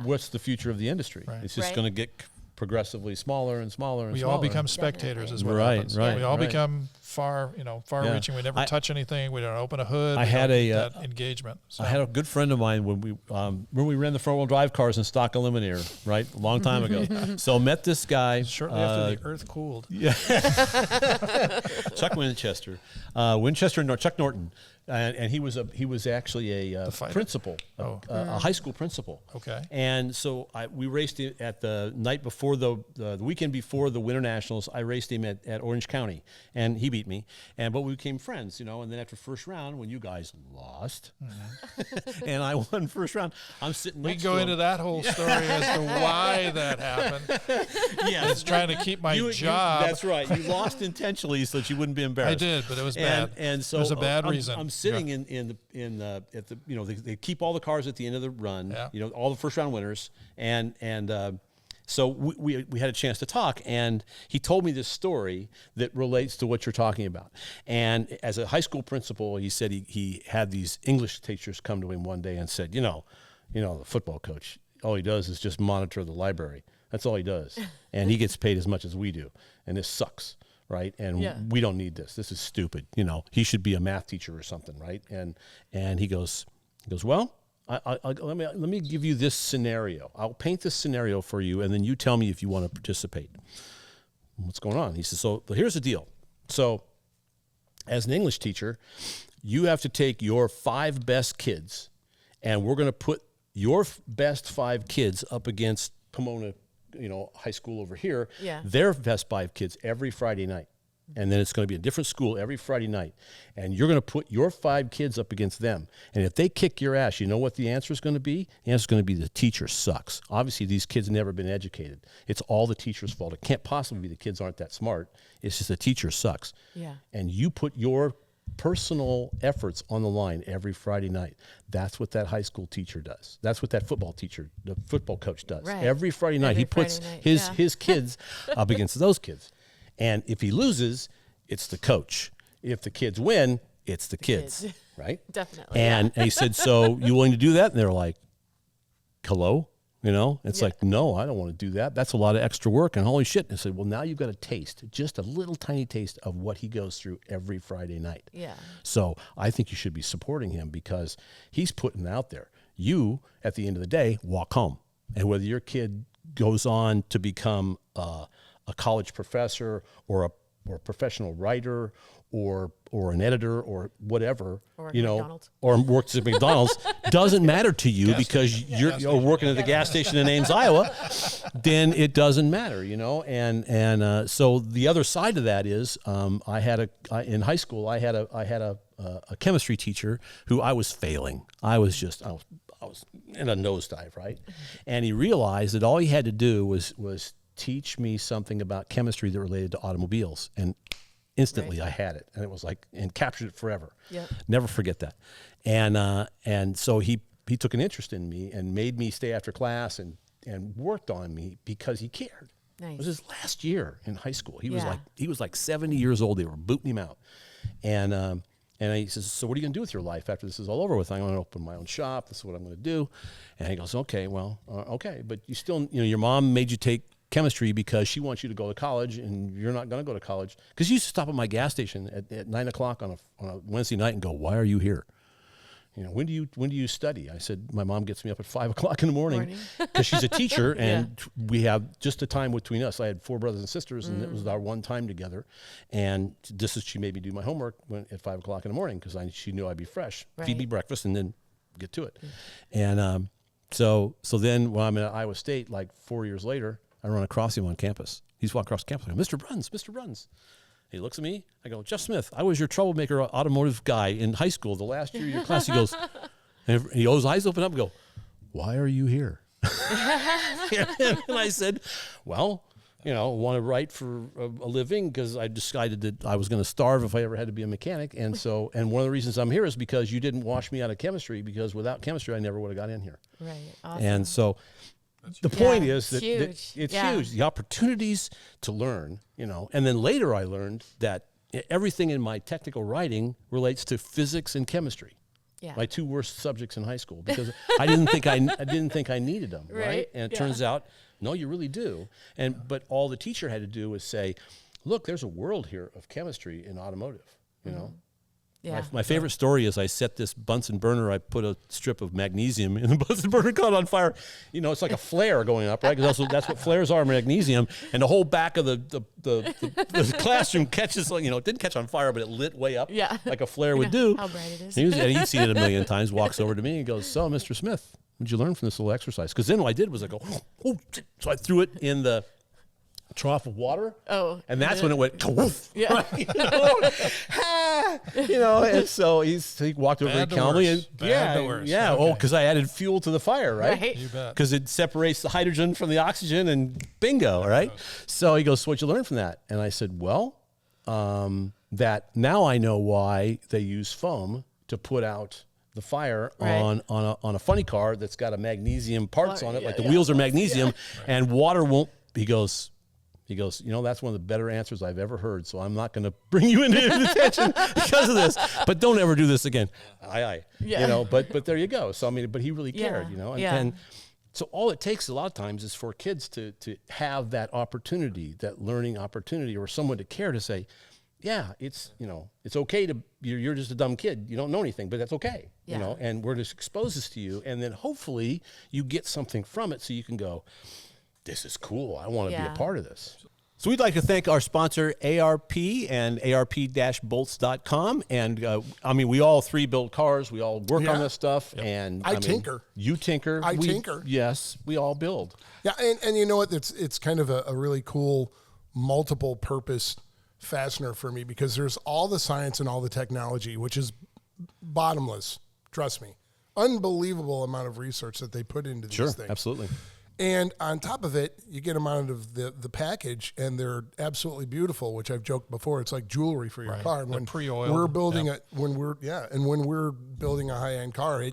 what's the future of the industry? Right. It's just going to get progressively smaller and smaller and we smaller. all become spectators is what happens. We all become far-reaching. We never touch anything. We don't open a hood. I had that engagement. So. I had a good friend of mine when we ran the front-wheel drive cars in stock eliminator, right, a long time ago. So met this guy. Shortly after the earth cooled. Yeah. Chuck Chuck Norton. And he was actually a principal, a high school principal. Okay. And so we raced him at the night before the weekend before the Winter Nationals. I raced him at Orange County, and he beat me. But we became friends, And then after first round, when you guys lost, and I won first round, I'm sitting. We go into that whole story as to why that happened. Yeah, it's trying to keep my job. That's right. You lost intentionally so that you wouldn't be embarrassed. I did, but it was bad. And so it was a bad reason. I'm sitting at the they keep all the cars at the end of the run, all the first round winners, and so we had a chance to talk, and he told me this story that relates to what you're talking about. And as a high school principal, he said he had these English teachers come to him one day and said, the football coach, all he does is just monitor the library. That's all he does, and he gets paid as much as we do, and this sucks. Right, and we don't need this. This is stupid. He should be a math teacher or something, right? And he goes, well, let me give you this scenario. I'll paint this scenario for you, and then you tell me if you want to participate. What's going on? He says, so here's the deal. So, as an English teacher, you have to take your 5 best kids, and we're going to put your best 5 kids up against Pomona, high school over here, their best 5 kids every Friday night. And then it's going to be a different school every Friday night. And you're going to put your 5 kids up against them. And if they kick your ass, you know what the answer is going to be? The answer is going to be the teacher sucks. Obviously, these kids have never been educated. It's all the teacher's fault. It can't possibly be the kids aren't that smart. It's just the teacher sucks. Yeah. And you put your personal efforts on the line every Friday night. That's what that high school teacher does. That's what that the football coach does. Right. Every Friday night, he puts his kids up against those kids. And if he loses, it's the coach. If the kids win, it's the kids. Right? Definitely. And he said, so you willing to do that? And they're like, hello? It's like, no, I don't want to do that. That's a lot of extra work. And holy shit. And I said, well, now you've got a taste, just a little tiny taste of what he goes through every Friday night. Yeah. So I think you should be supporting him because he's putting it out there. You, at the end of the day, walk home. And whether your kid goes on to become a college professor or a professional writer or an editor or whatever, or McDonald's. Or works at McDonald's, doesn't matter to you because you're working at the gas station in Ames, Iowa, then it doesn't matter, And so the other side of that is in high school I had a chemistry teacher who I was failing. I was in a nosedive, right? And he realized that all he had to do was teach me something about chemistry that related to automobiles, and instantly I had it, and it was and captured it forever. Yep. Never forget that. And so he took an interest in me and made me stay after class and worked on me because he cared. Nice. It was his last year in high school. He was like 70 years old. They were booting him out, and he says, so what are you going to do with your life after this is all over with? I'm going to open my own shop. This is what I'm going to do. And he goes, okay, well, okay, but you still, your mom made you take chemistry because she wants you to go to college, and you're not going to go to college. Because you used to stop at my gas station at 9 o'clock on a Wednesday night and go, why are you here? When do you study? I said, my mom gets me up at 5 o'clock in the morning because she's a teacher, and we have just a time between us. I had 4 brothers and sisters, and it was our one time together. And she made me do my homework at 5 o'clock in the morning because she knew I'd be fresh, feed me breakfast, and then get to it. And so then when I'm at Iowa State, 4 years later, I run across him on campus. He's walking across campus. I go, Mr. Bruns. He looks at me. I go, Jeff Smith, I was your troublemaker automotive guy in high school, the last year of your class. He goes, and he goes, eyes open up and go, why are you here? And I said, well, want to write for a living because I decided that I was going to starve if I ever had to be a mechanic. And one of the reasons I'm here is because you didn't wash me out of chemistry, because without chemistry, I never would have got in here. Right. Awesome. And so the point is that huge. it's huge. The opportunities to learn, and then later I learned that everything in my technical writing relates to physics and chemistry. Yeah. My two worst subjects in high school, because I didn't think I needed them, right? And it turns out, no, you really do. But all the teacher had to do was say, look, there's a world here of chemistry in automotive, Yeah. My favorite story is I set this Bunsen burner. I put a strip of magnesium in the Bunsen burner, caught on fire. It's like a flare going up, right? Because that's what flares are, magnesium. And the whole back of the classroom catches, it didn't catch on fire, but it lit way up, like a flare would do. How bright it is. And he's seen it a million times. Walks over to me and goes, "So, Mr. Smith, what'd you learn from this little exercise?" Because then what I did was I go, oh, so I threw it in the trough of water. Oh. And that's when it went, woof. Yeah. And so he walked over very calmly. And Okay. because I added fuel to the fire, right? You bet. Because it separates the hydrogen from the oxygen and bingo, right? So he goes, so what'd you learn from that? And I said, well, that now I know why they use foam to put out the fire on a funny car that's got a magnesium parts on it, like the wheels are magnesium, and water won't. He goes, that's one of the better answers I've ever heard. So I'm not going to bring you into detention because of this. But don't ever do this again. Aye. Yeah. But there you go. So but he really cared. And so all it takes a lot of times is for kids to have that opportunity, that learning opportunity, or someone to care to say, yeah, it's okay to you're just a dumb kid. You don't know anything, but that's okay. And we're just expose this to you, and then hopefully you get something from it, so you can go, this is cool. I want to be a part of this. So we'd like to thank our sponsor, ARP and ARP-bolts.com. And we all three build cars. We all work on this stuff. Yep. And I tinker. You tinker. I tinker. Yes, we all build. Yeah, and you know what? It's kind of a really cool multiple purpose fastener for me, because there's all the science and all the technology, which is bottomless. Trust me. Unbelievable amount of research that they put into these things. Sure, absolutely. And on top of it, you get them out of the package, and they're absolutely beautiful, which I've joked before. It's like jewelry for your car. And when we're building when we're building a high-end car,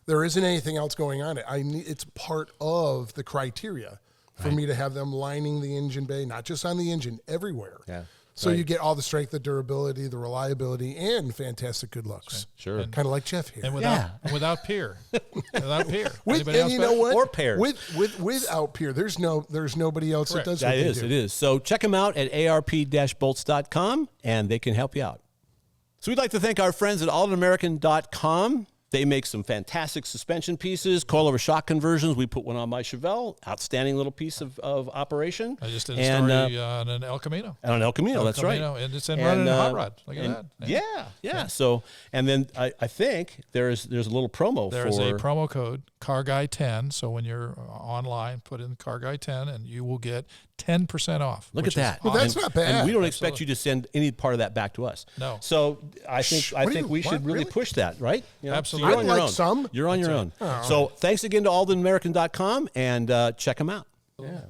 there isn't anything else going on it. It's part of the criteria for me to have them lining the engine bay, not just on the engine, everywhere. Yeah. So you get all the strength, the durability, the reliability, and fantastic good looks. Sure. Kind of like Jeff here. And without peer. Without peer. You know what? Or pear. Without peer. There's nobody else that does what they do. It is. So check them out at arp-bolts.com, and they can help you out. So we'd like to thank our friends at allamerican.com. They make some fantastic suspension pieces, coilover shock conversions. We put one on my Chevelle. Outstanding little piece of operation. I just did a story on an El Camino. On an El Camino, that's right. And it's running a hot rod. Look at that. Yeah. So, and then I think there's a little promo. There's a promo code, CarGuy10. So when you're online, put in CarGuy10, and you will get 10% off. Look at that. Well, that's not bad. And we don't expect you to send any part of that back to us. No. So I think we should really push that, right? Absolutely. So you're on your own. Some. You're on your own. So thanks again to allamerican.com, and check them out. Yeah.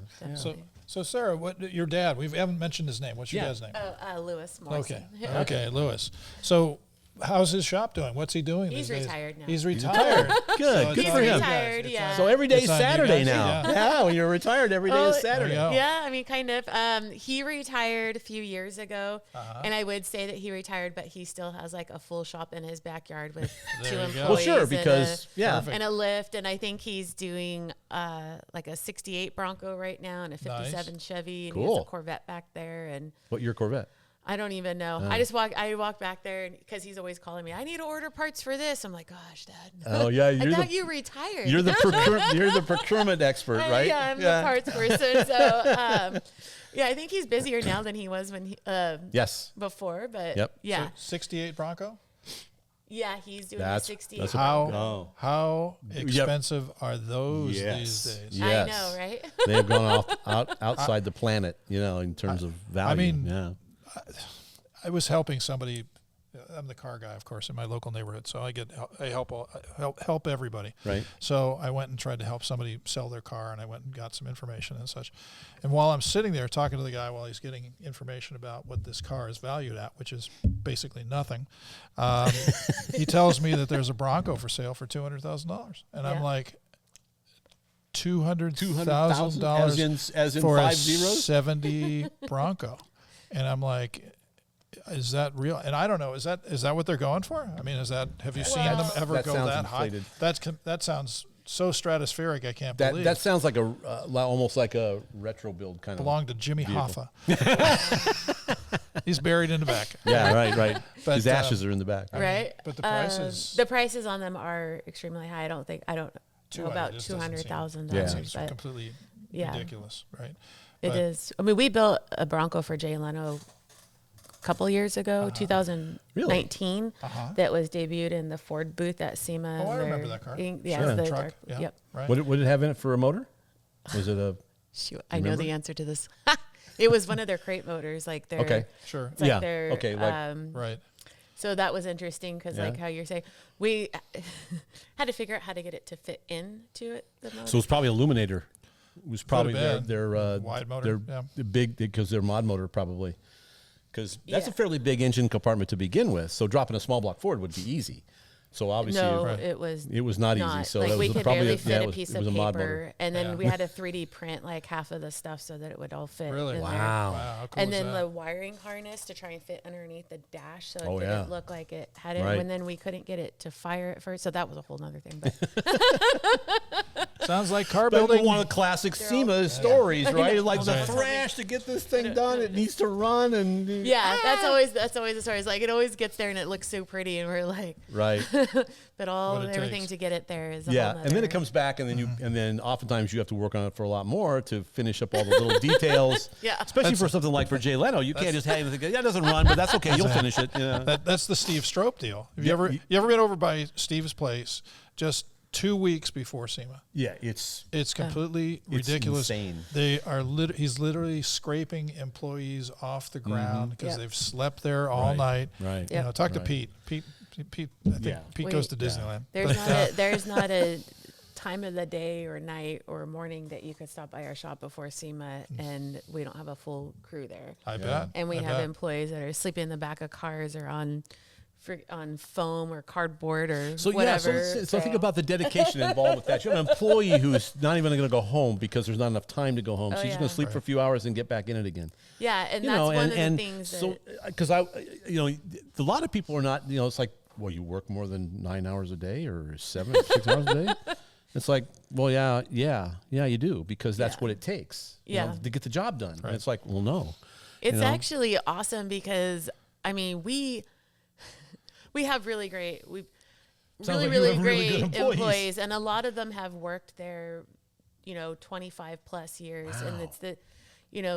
So Sarah, your dad? We haven't mentioned his name. What's your dad's name? Lewis Morrison. Okay, Lewis. So how's his shop doing? What's he doing? He's retired now. He's retired. Good. Good He's for him. retired, yeah. So every day's It's on you Saturday guys, now. yeah. Yeah, when you're retired, every day is Saturday. There you go. Yeah, kind of. He retired a few years ago, and I would say that he retired, but he still has like a full shop in his backyard with two There you go. employees. Well, sure, because and a lift, and I think he's doing like a '68 Bronco right now and a '57 Chevy, and he has a Corvette back there. And What your Corvette? I don't even know. I walk back there because he's always calling me. I need to order parts for this. I'm like, gosh, Dad. Oh yeah, I thought you retired. You're the procurement expert, right? Yeah, I'm the parts person. So I think he's busier now than he was when before. But yeah, So 68 Bronco. Yeah, he's doing a 68. How expensive are those these days? Yes. I know, right? They've gone outside the planet, in terms of value. I mean, I was helping somebody. I'm the car guy, of course, in my local neighborhood, so I help everybody. Right. So I went and tried to help somebody sell their car, and I went and got some information and such. And while I'm sitting there talking to the guy while he's getting information about what this car is valued at, which is basically nothing, he tells me that there's a Bronco for sale for $200,000, and I'm like, $200,000 as in for 5 a zeros? 70 Bronco, and I'm like, is that real? And I don't know. Is that what they're going for? I mean, have you seen them ever go that inflated. High? That sounds so stratospheric. I can't believe that sounds like almost like a retro build kind belonged to Jimmy Hoffa. He's buried in the back. Yeah, right. But, his ashes are in the back. Right. But the prices. The prices on them are extremely high. I don't know about $200,000. Yeah, it's completely ridiculous, right? It is. I mean, we built a Bronco for Jay Leno a couple years ago, 2019, that was debuted in the Ford booth at SEMA. Oh, I remember that car. The truck. Yep. Right. What did it have in it for a motor? Was it a? Shoot, I know the answer to this. It was one of their crate motors, like their. Okay, sure. Like their, right. So that was interesting because, like how you're saying, we had to figure out how to get it to fit into it. The motor. So it's probably Illuminator. It was probably their wide motor. Their big, because their mod motor probably. Because that's a fairly big engine compartment to begin with. So dropping a small block Ford would be easy. So obviously, it was not easy. So like that we was could probably barely fit a piece of mod paper, motor. and then we had to 3D print like half of the stuff so that it would all fit. Really? In Wow. there. Wow. How cool And is then that? the wiring harness to try and fit underneath the dash, so it didn't look like it had it. Right. And then we couldn't get it to fire at first, so that was a whole nother thing. But sounds like car building. One of the classic SEMA stories, right? Like the thrash to get this thing done, it needs to run, and that's always the story. It's like it always gets there and it looks so pretty, and we're like, right. But everything to get it there is and then it comes back, and then and then oftentimes you have to work on it for a lot more to finish up all the little details. Especially for something like for Jay Leno, you can't just have anything. Yeah, it doesn't run, but that's okay. You'll finish it. Yeah. That's the Steve Strope deal. Have you ever been over by Steve's place just 2 weeks before SEMA? Yeah, it's completely ridiculous. Insane. They are he's literally scraping employees off the ground because they've slept there all night. Right. You know, talk to Pete. Pete, I think Pete goes to Disneyland. There's not a time of the day or night or morning that you could stop by our shop before SEMA and we don't have a full crew there. I bet. And we have employees that are sleeping in the back of cars or on foam or cardboard or whatever. So think about the dedication involved with that. You have an employee who's not even going to go home because there's not enough time to go home. So he's going to sleep for a few hours and get back in it again. Yeah, and that's one of the things. So, because a lot of people are not, it's like, well, you work more than 9 hours a day or 6 hours a day. It's like, well, yeah, you do, because that's what it takes to get the job done. Right. And it's like, well, no. It's actually awesome because, I mean, we have really great employees, and a lot of them have worked there, 25 plus years. Wow. And it's the,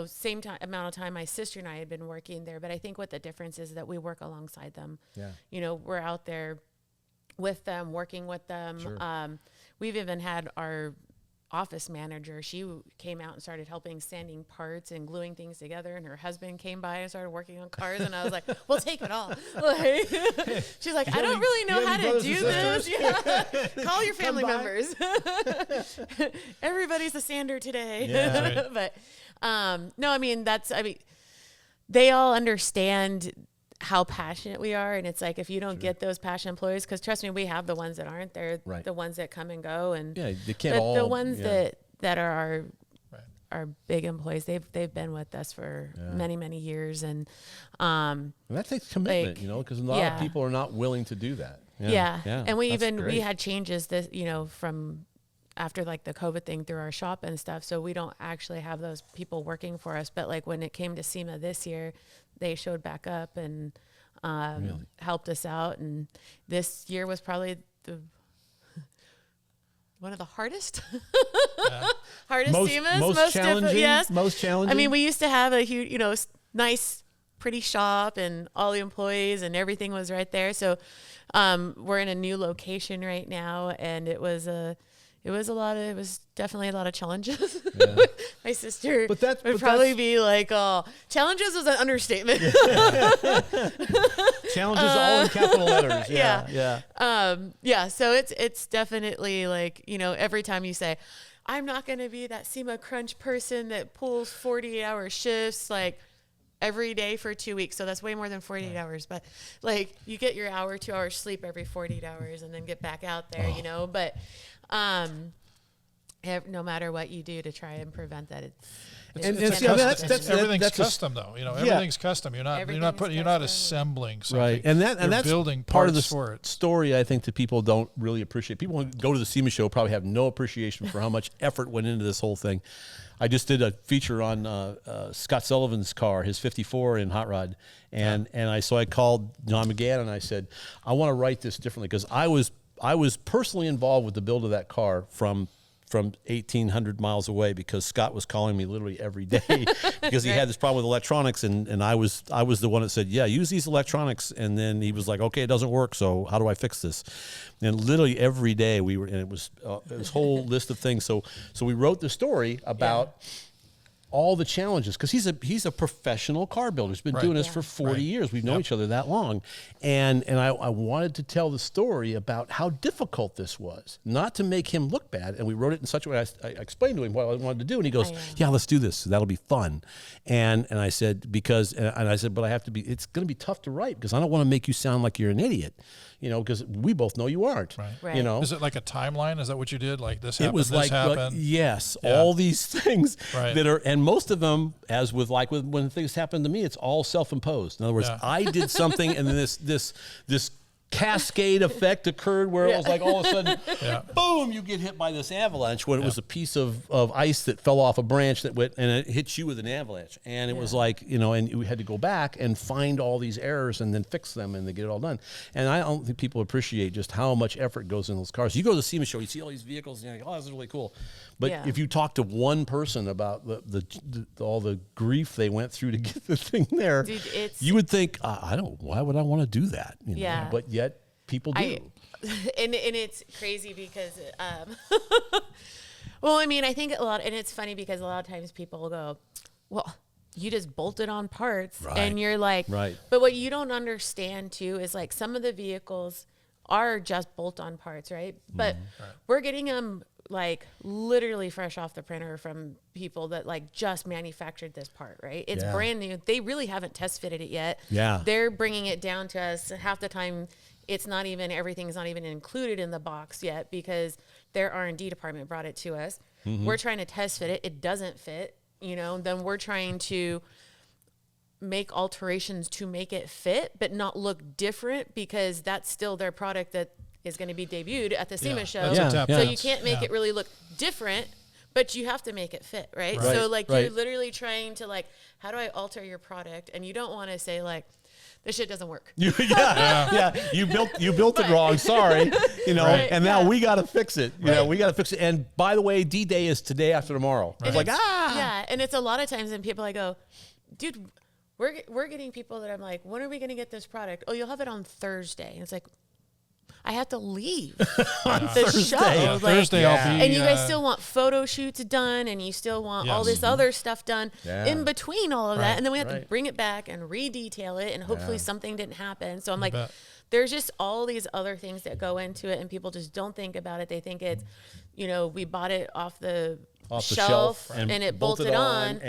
same amount of time my sister and I had been working there. But I think what the difference is that we work alongside them. Yeah. We're out there with them, working with them. Sure. We've even had our office manager. She came out and started helping sanding parts and gluing things together, and her husband came by and started working on cars, and I was like, we'll take it all. She's like, I don't really know how to do this. Call your family members. Everybody's a sander today. Yeah, right. But no, I mean, they all understand how passionate we are, and it's like, if you don't get those passionate employees, because trust me, we have the ones that aren't there, the ones that come and go, and they can't the ones that are our big employees, they've been with us for many years, and that takes commitment, because a lot of people are not willing to do that. And we had changes this from after like the COVID thing through our shop and stuff, so we don't actually have those people working for us, but like when it came to SEMA this year, they showed back up and helped us out. And this year was probably one of the hardest, hardest SEMAs, most challenging. Yes, most challenging. I mean, we used to have a huge, nice, pretty shop, and all the employees and everything was right there. So we're in a new location right now, and it was it was definitely a lot of challenges. Yeah. My sister would probably be like, "Oh, challenges was an understatement." Challenges all in capital letters. Yeah. So it's definitely like, every time you say, I'm not going to be that SEMA crunch person that pulls 48-hour shifts like every day for 2 weeks. So that's way more than 48 hours. But like you get your 2 hours sleep every 48 hours and then get back out there, But no matter what you do to try and prevent that, everything's custom though. Everything's custom. You're not assembling something. Right, and that's building part of the for it. story. I think that people don't really appreciate. People who go to the SEMA show probably have no appreciation for how much effort went into this whole thing. I just did a feature on Scott Sullivan's car, his 54 in Hot Rod, and I called John McGann and I said, I want to write this differently because I was personally involved with the build of that car from 1,800 miles away because Scott was calling me literally every day because he had this problem with electronics and I was the one that said, yeah, use these electronics. And then he was like, okay, it doesn't work. So how do I fix this? And literally every day and it was this whole list of things. So we wrote the story about all the challenges because he's a professional car builder. He's been doing this for 40 years. We've known each other that long. And I wanted to tell the story about how difficult this was, not to make him look bad. And we wrote it in such a way, I explained to him what I wanted to do. And he goes, yeah, let's do this. That'll be fun. And I said, but I have to it's going to be tough to write because I don't want to make you sound like you're an idiot. Because we both know you aren't. Right. Is it like a timeline? Is that what you did? Like this happened, it was this happened? Yes, all these things that are, and most of them, as with when things happen to me, it's all self-imposed. In other words, I did something, and then this cascade effect occurred where it was like all of a sudden, boom, you get hit by this avalanche when it was a piece of ice that fell off a branch that went and it hits you with an avalanche. And it was like, and we had to go back and find all these errors and then fix them and then get it all done. And I don't think people appreciate just how much effort goes in those cars. You go to the SEMA show, you see all these vehicles, and you're like, oh, this is really cool. But if you talk to one person about all the grief they went through to get the thing there, dude, you would think, why would I want to do that? But yet people do. And it's crazy because, well, I mean, I think and it's funny because a lot of times people will go, well, you just bolted on parts and you're like, but what you don't understand too is like some of the vehicles are just bolt on parts, right? But we're getting them like literally fresh off the printer from people that like just manufactured this part, right? It's brand new. They really haven't test fitted it yet. Yeah. They're bringing it down to us. Half the time everything's not even included in the box yet because their R&D department brought it to us. Mm-hmm. We're trying to test fit it. It doesn't fit, then we're trying to make alterations to make it fit, but not look different because that's still their product that is going to be debuted at the SEMA show. So you can't make it really look different, but you have to make it fit, right? So like you're literally trying to like, how do I alter your product? And you don't want to say like, this shit doesn't work. You built it wrong. Sorry, and now we got to fix it. We got to fix it. And by the way, D-Day is today after tomorrow. It's like and it's a lot of times, and people I go, dude, we're getting people that I'm like, when are we going to get this product? Oh, you'll have it on Thursday. And it's like, I have to leave the show. Yeah, Thursday I'll be. And you guys still want photo shoots done, and you still want all this other stuff done in between all of that. And then we have to bring it back and re-detail it, and hopefully something didn't happen. So I'm like, there's just all these other things that go into it, and people just don't think about it. They think it's, we bought it off the shelf and it bolted on.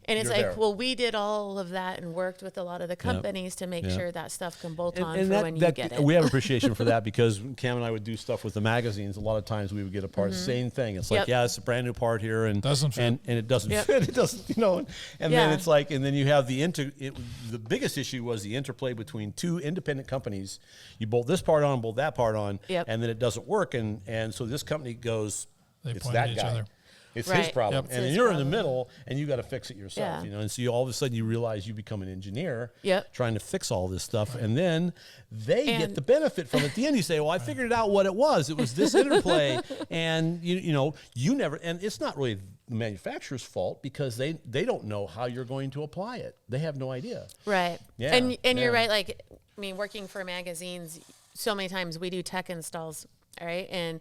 And it's like, well, we did all of that and worked with a lot of the companies to make sure that stuff can bolt on when you get it. We have appreciation for that because Cam and I would do stuff with the magazines. A lot of times we would get a part, same thing. It's like, it's a brand new part here and doesn't fit. And it doesn't fit. It doesn't, and then it's like, and then you have the biggest issue was the interplay between two independent companies. You bolt this part on, bolt that part on, and then it doesn't work. And so this company goes, it's that guy. Other. It's his problem. And then you're in the middle and you got to fix it yourself, and so all of a sudden you realize you become an engineer trying to fix all this stuff. And then they get the benefit from it. At the end you say, well, I figured out what it was. It was this interplay. And you never, and it's not really the manufacturer's fault because they don't know how you're going to apply it. They have no idea. Right. Yeah. And you're right. Like, I mean, working for magazines, so many times we do tech installs, all right? And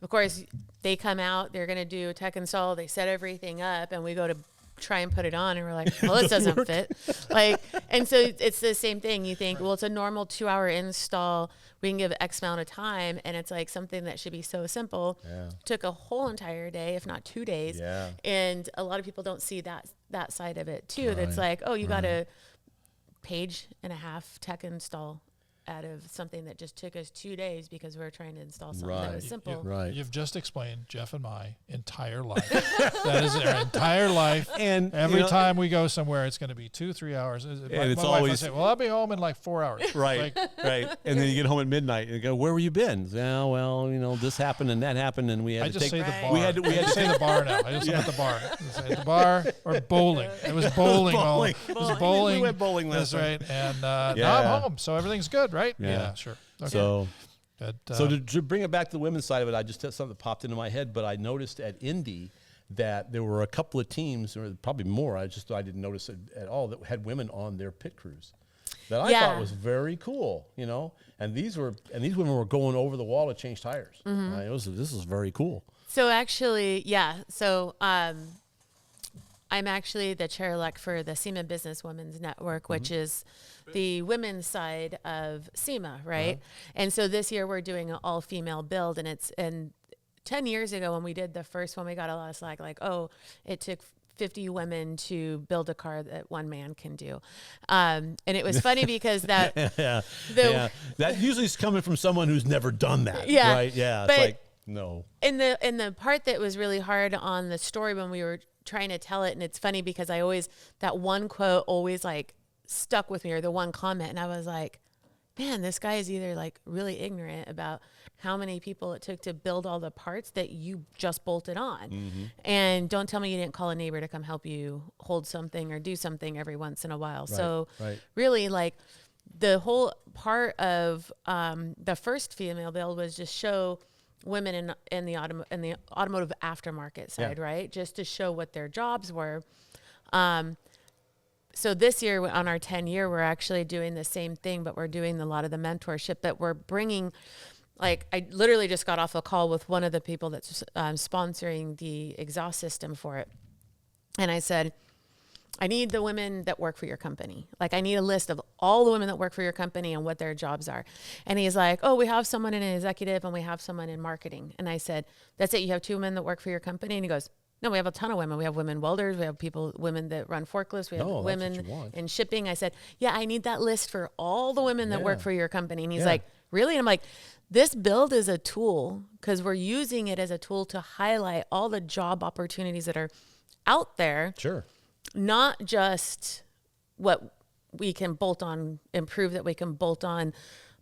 of course, they come out, they're going to do a tech install, they set everything up, and we go to try and put it on, and we're like, well, this doesn't fit. Like, and so it's the same thing. You think, well, it's a normal 2-hour install. We can give X amount of time, and it's like something that should be so simple. Took a whole entire day, if not 2 days. And a lot of people don't see that side of it too. That's like, oh, you got a page and a half tech install out of something that just took us 2 days because we were trying to install something that was simple. You've just explained Jeff and my entire life. That is our entire life. And every time we go somewhere, it's going to be 2-3 hours. And it's always, say, well, I'll be home in like 4 hours. Right. And then you get home at midnight and you go, where were you been? Well, this happened and that happened, and we had to take the bar. We had to say the bar now. I just went the bar. Say the bar or bowling. It was bowling. It was bowling. We went bowling last night. And now I'm home, so everything's good, right? Yeah, sure. Okay. So to bring it back to the women's side of it, I just had something that popped into my head, but I noticed at Indy that there were a couple of teams, or probably more, I didn't notice it at all, that had women on their pit crews. That I thought was very cool, And these women were going over the wall to change tires. This is very cool. So actually, So I'm actually the chair-elect for the SEMA Business Women's Network, which is the women's side of SEMA, right? And so this year we're doing an all-female build, and 10 years ago when we did the first one, we got a lot of slack, like, oh, it took 50 women to build a car that one man can do. And it was funny because that... That usually is coming from someone who's never done that, right? Yeah, but it's like, no. And the part that was really hard on the story when we were trying to tell it, and it's funny because that one quote always like stuck with me, or the one comment, and I was like, man, this guy is either like really ignorant about how many people it took to build all the parts that you just bolted on. And don't tell me you didn't call a neighbor to come help you hold something or do something every once in a while. So really, like, the whole part of the first female build was just show women in the automotive aftermarket side, right? Just to show what their jobs were. So this year on our 10-year, we're actually doing the same thing, but we're doing a lot of the mentorship, but we're bringing, like, I literally just got off a call with one of the people that's sponsoring the exhaust system for it. And I said, I need the women that work for your company. Like, I need a list of all the women that work for your company and what their jobs are. And he's like, oh, we have someone in executive and we have someone in marketing. And I said, that's it? You have 2 women that work for your company? And he goes, no, we have a ton of women. We have women welders. We have women that run forklifts. We have women in shipping. I said, yeah, I need that list for all the women that work for your company. And he's like, really? And I'm like, this build is a tool, because we're using it as a tool to highlight all the job opportunities that are out there. Sure. Not just what we can bolt on, improve that we can bolt on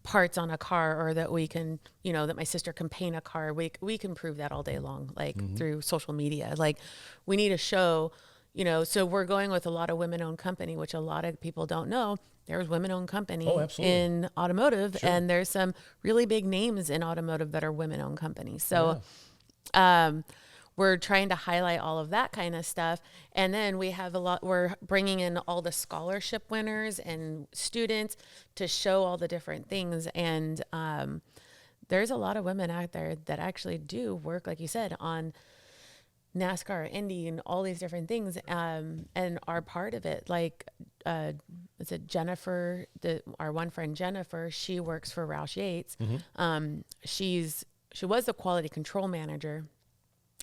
parts on a car, or that we can, that my sister can paint a car. We can prove that all day long, like through social media. Like, we need to show, so we're going with a lot of women-owned company, which a lot of people don't know. There's women-owned company in automotive, and there's some really big names in automotive that are women-owned companies. So, we're trying to highlight all of that kind of stuff. And then we're bringing in all the scholarship winners and students to show all the different things. And there's a lot of women out there that actually do work, like you said, on NASCAR, Indy, and all these different things, and are part of it. Like, is it Jennifer, our one friend Jennifer, she works for Roush Yates. She was the quality control manager.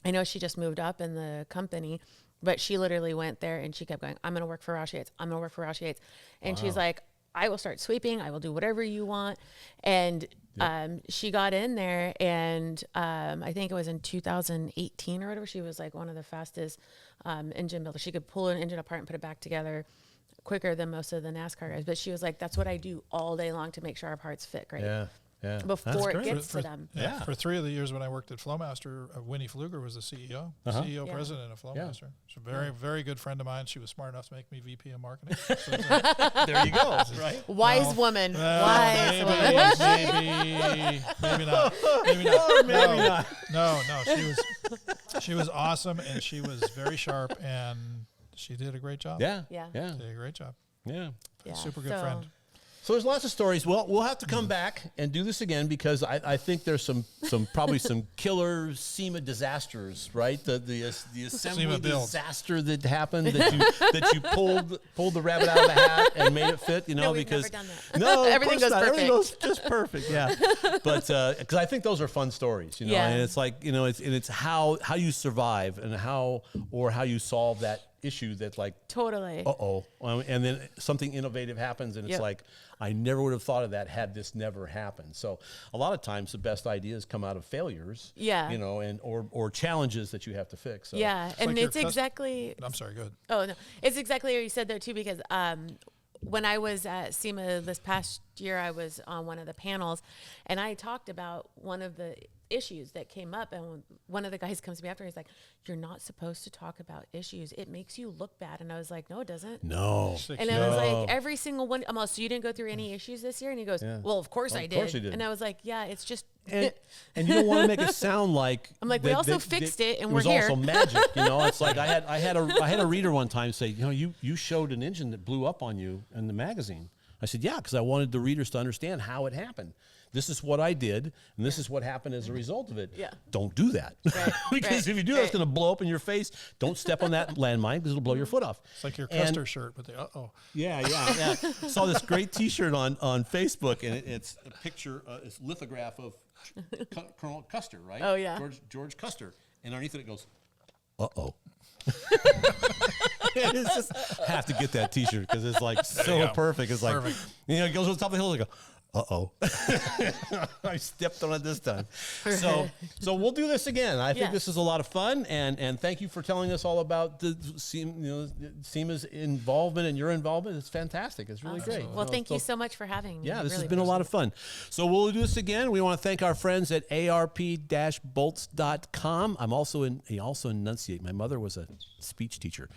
I know she just moved up in the company, but she literally went there and she kept going, I'm going to work for Roush Yates. I'm going to work for Roush Yates. And she's like, I will start sweeping. I will do whatever you want. And she got in there, and I think it was in 2018 or whatever, she was like one of the fastest engine builders. She could pull an engine apart and put it back together quicker than most of the NASCAR guys. But she was like, that's what I do all day long to make sure our parts fit great. Before it gets to them. For 3 of the years when I worked at Flowmaster, Winnie Pfluger was the CEO, president of Flowmaster. She's a very, very good friend of mine. She was smart enough to make me VP of marketing. So there you go. Right? Wise woman. Maybe not. Maybe not. No. She was awesome, and she was very sharp, and she did a great job. Yeah. Did a great job. Yeah. Super good friend. So there's lots of stories. Well, we'll have to come back and do this again because I think there's some probably some killer SEMA disasters, right? The assembly disaster that happened that you pulled the rabbit out of the hat and made it fit. No, because we've never done that. no, everything goes perfect. Everything goes just perfect. Yeah, but because I think those are fun stories, and it's like it's how you survive and how you solve that issue that's like totally and then something innovative happens and it's like I never would have thought of that had this never happened. So a lot of times the best ideas come out of failures, and or challenges that you have to fix. So. Yeah, and it's exactly. I'm sorry, go ahead. Oh no, it's exactly what you said there too, because when I was at SEMA this past year, I was on one of the panels, and I talked about one of the issues that came up, and one of the guys comes to me after, he's like, "You're not supposed to talk about issues. It makes you look bad." And I was like, "No, it doesn't." No. And I was like, every single one. I'm so you didn't go through any issues this year? And he goes, "Well, of course I did." Of course you did. And I was like, "Yeah, it's just." And you don't want to make it sound like I'm like, we also fixed it, and we're here. It was also magic, It's like I had a reader one time say, you showed an engine that blew up on you in the magazine. I said, yeah, because I wanted the readers to understand how it happened. This is what I did, and this is what happened as a result of it. Yeah. Don't do that. Right. Because if you do that, it's going to blow up in your face. Don't step on that landmine because it'll blow your foot off. It's like your Custer shirt with the uh-oh. Yeah. Saw this great T-shirt on Facebook, and it's a picture, it's a lithograph of Colonel Custer, right? Oh, yeah. George Custer. And underneath it goes, uh-oh. It's just have to get that T-shirt because it's like so perfect. It's like it goes to the top of the hill and go, uh-oh. I stepped on it this time. So we'll do this again. I think this is a lot of fun, and thank you for telling us all about the SEMA's involvement and your involvement. It's fantastic. It's really great. Well, thank you so much for having me. Yeah, this has been a lot of fun. So we'll do this again. We want to thank our friends at arp-bolts.com. He also enunciate. My mother was a speech teacher.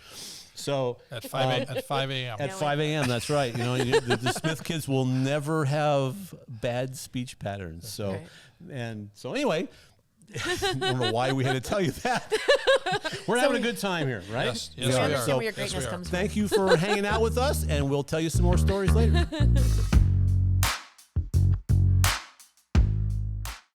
So at 5 a.m. At 5 a.m. That's right. The Smith kids will never have bad speech patterns. So, so anyway, I don't know why we had to tell you that. We're having a good time here, right? Yes, we are. So, where your greatness comes from. Thank you for hanging out with us, and we'll tell you some more stories later.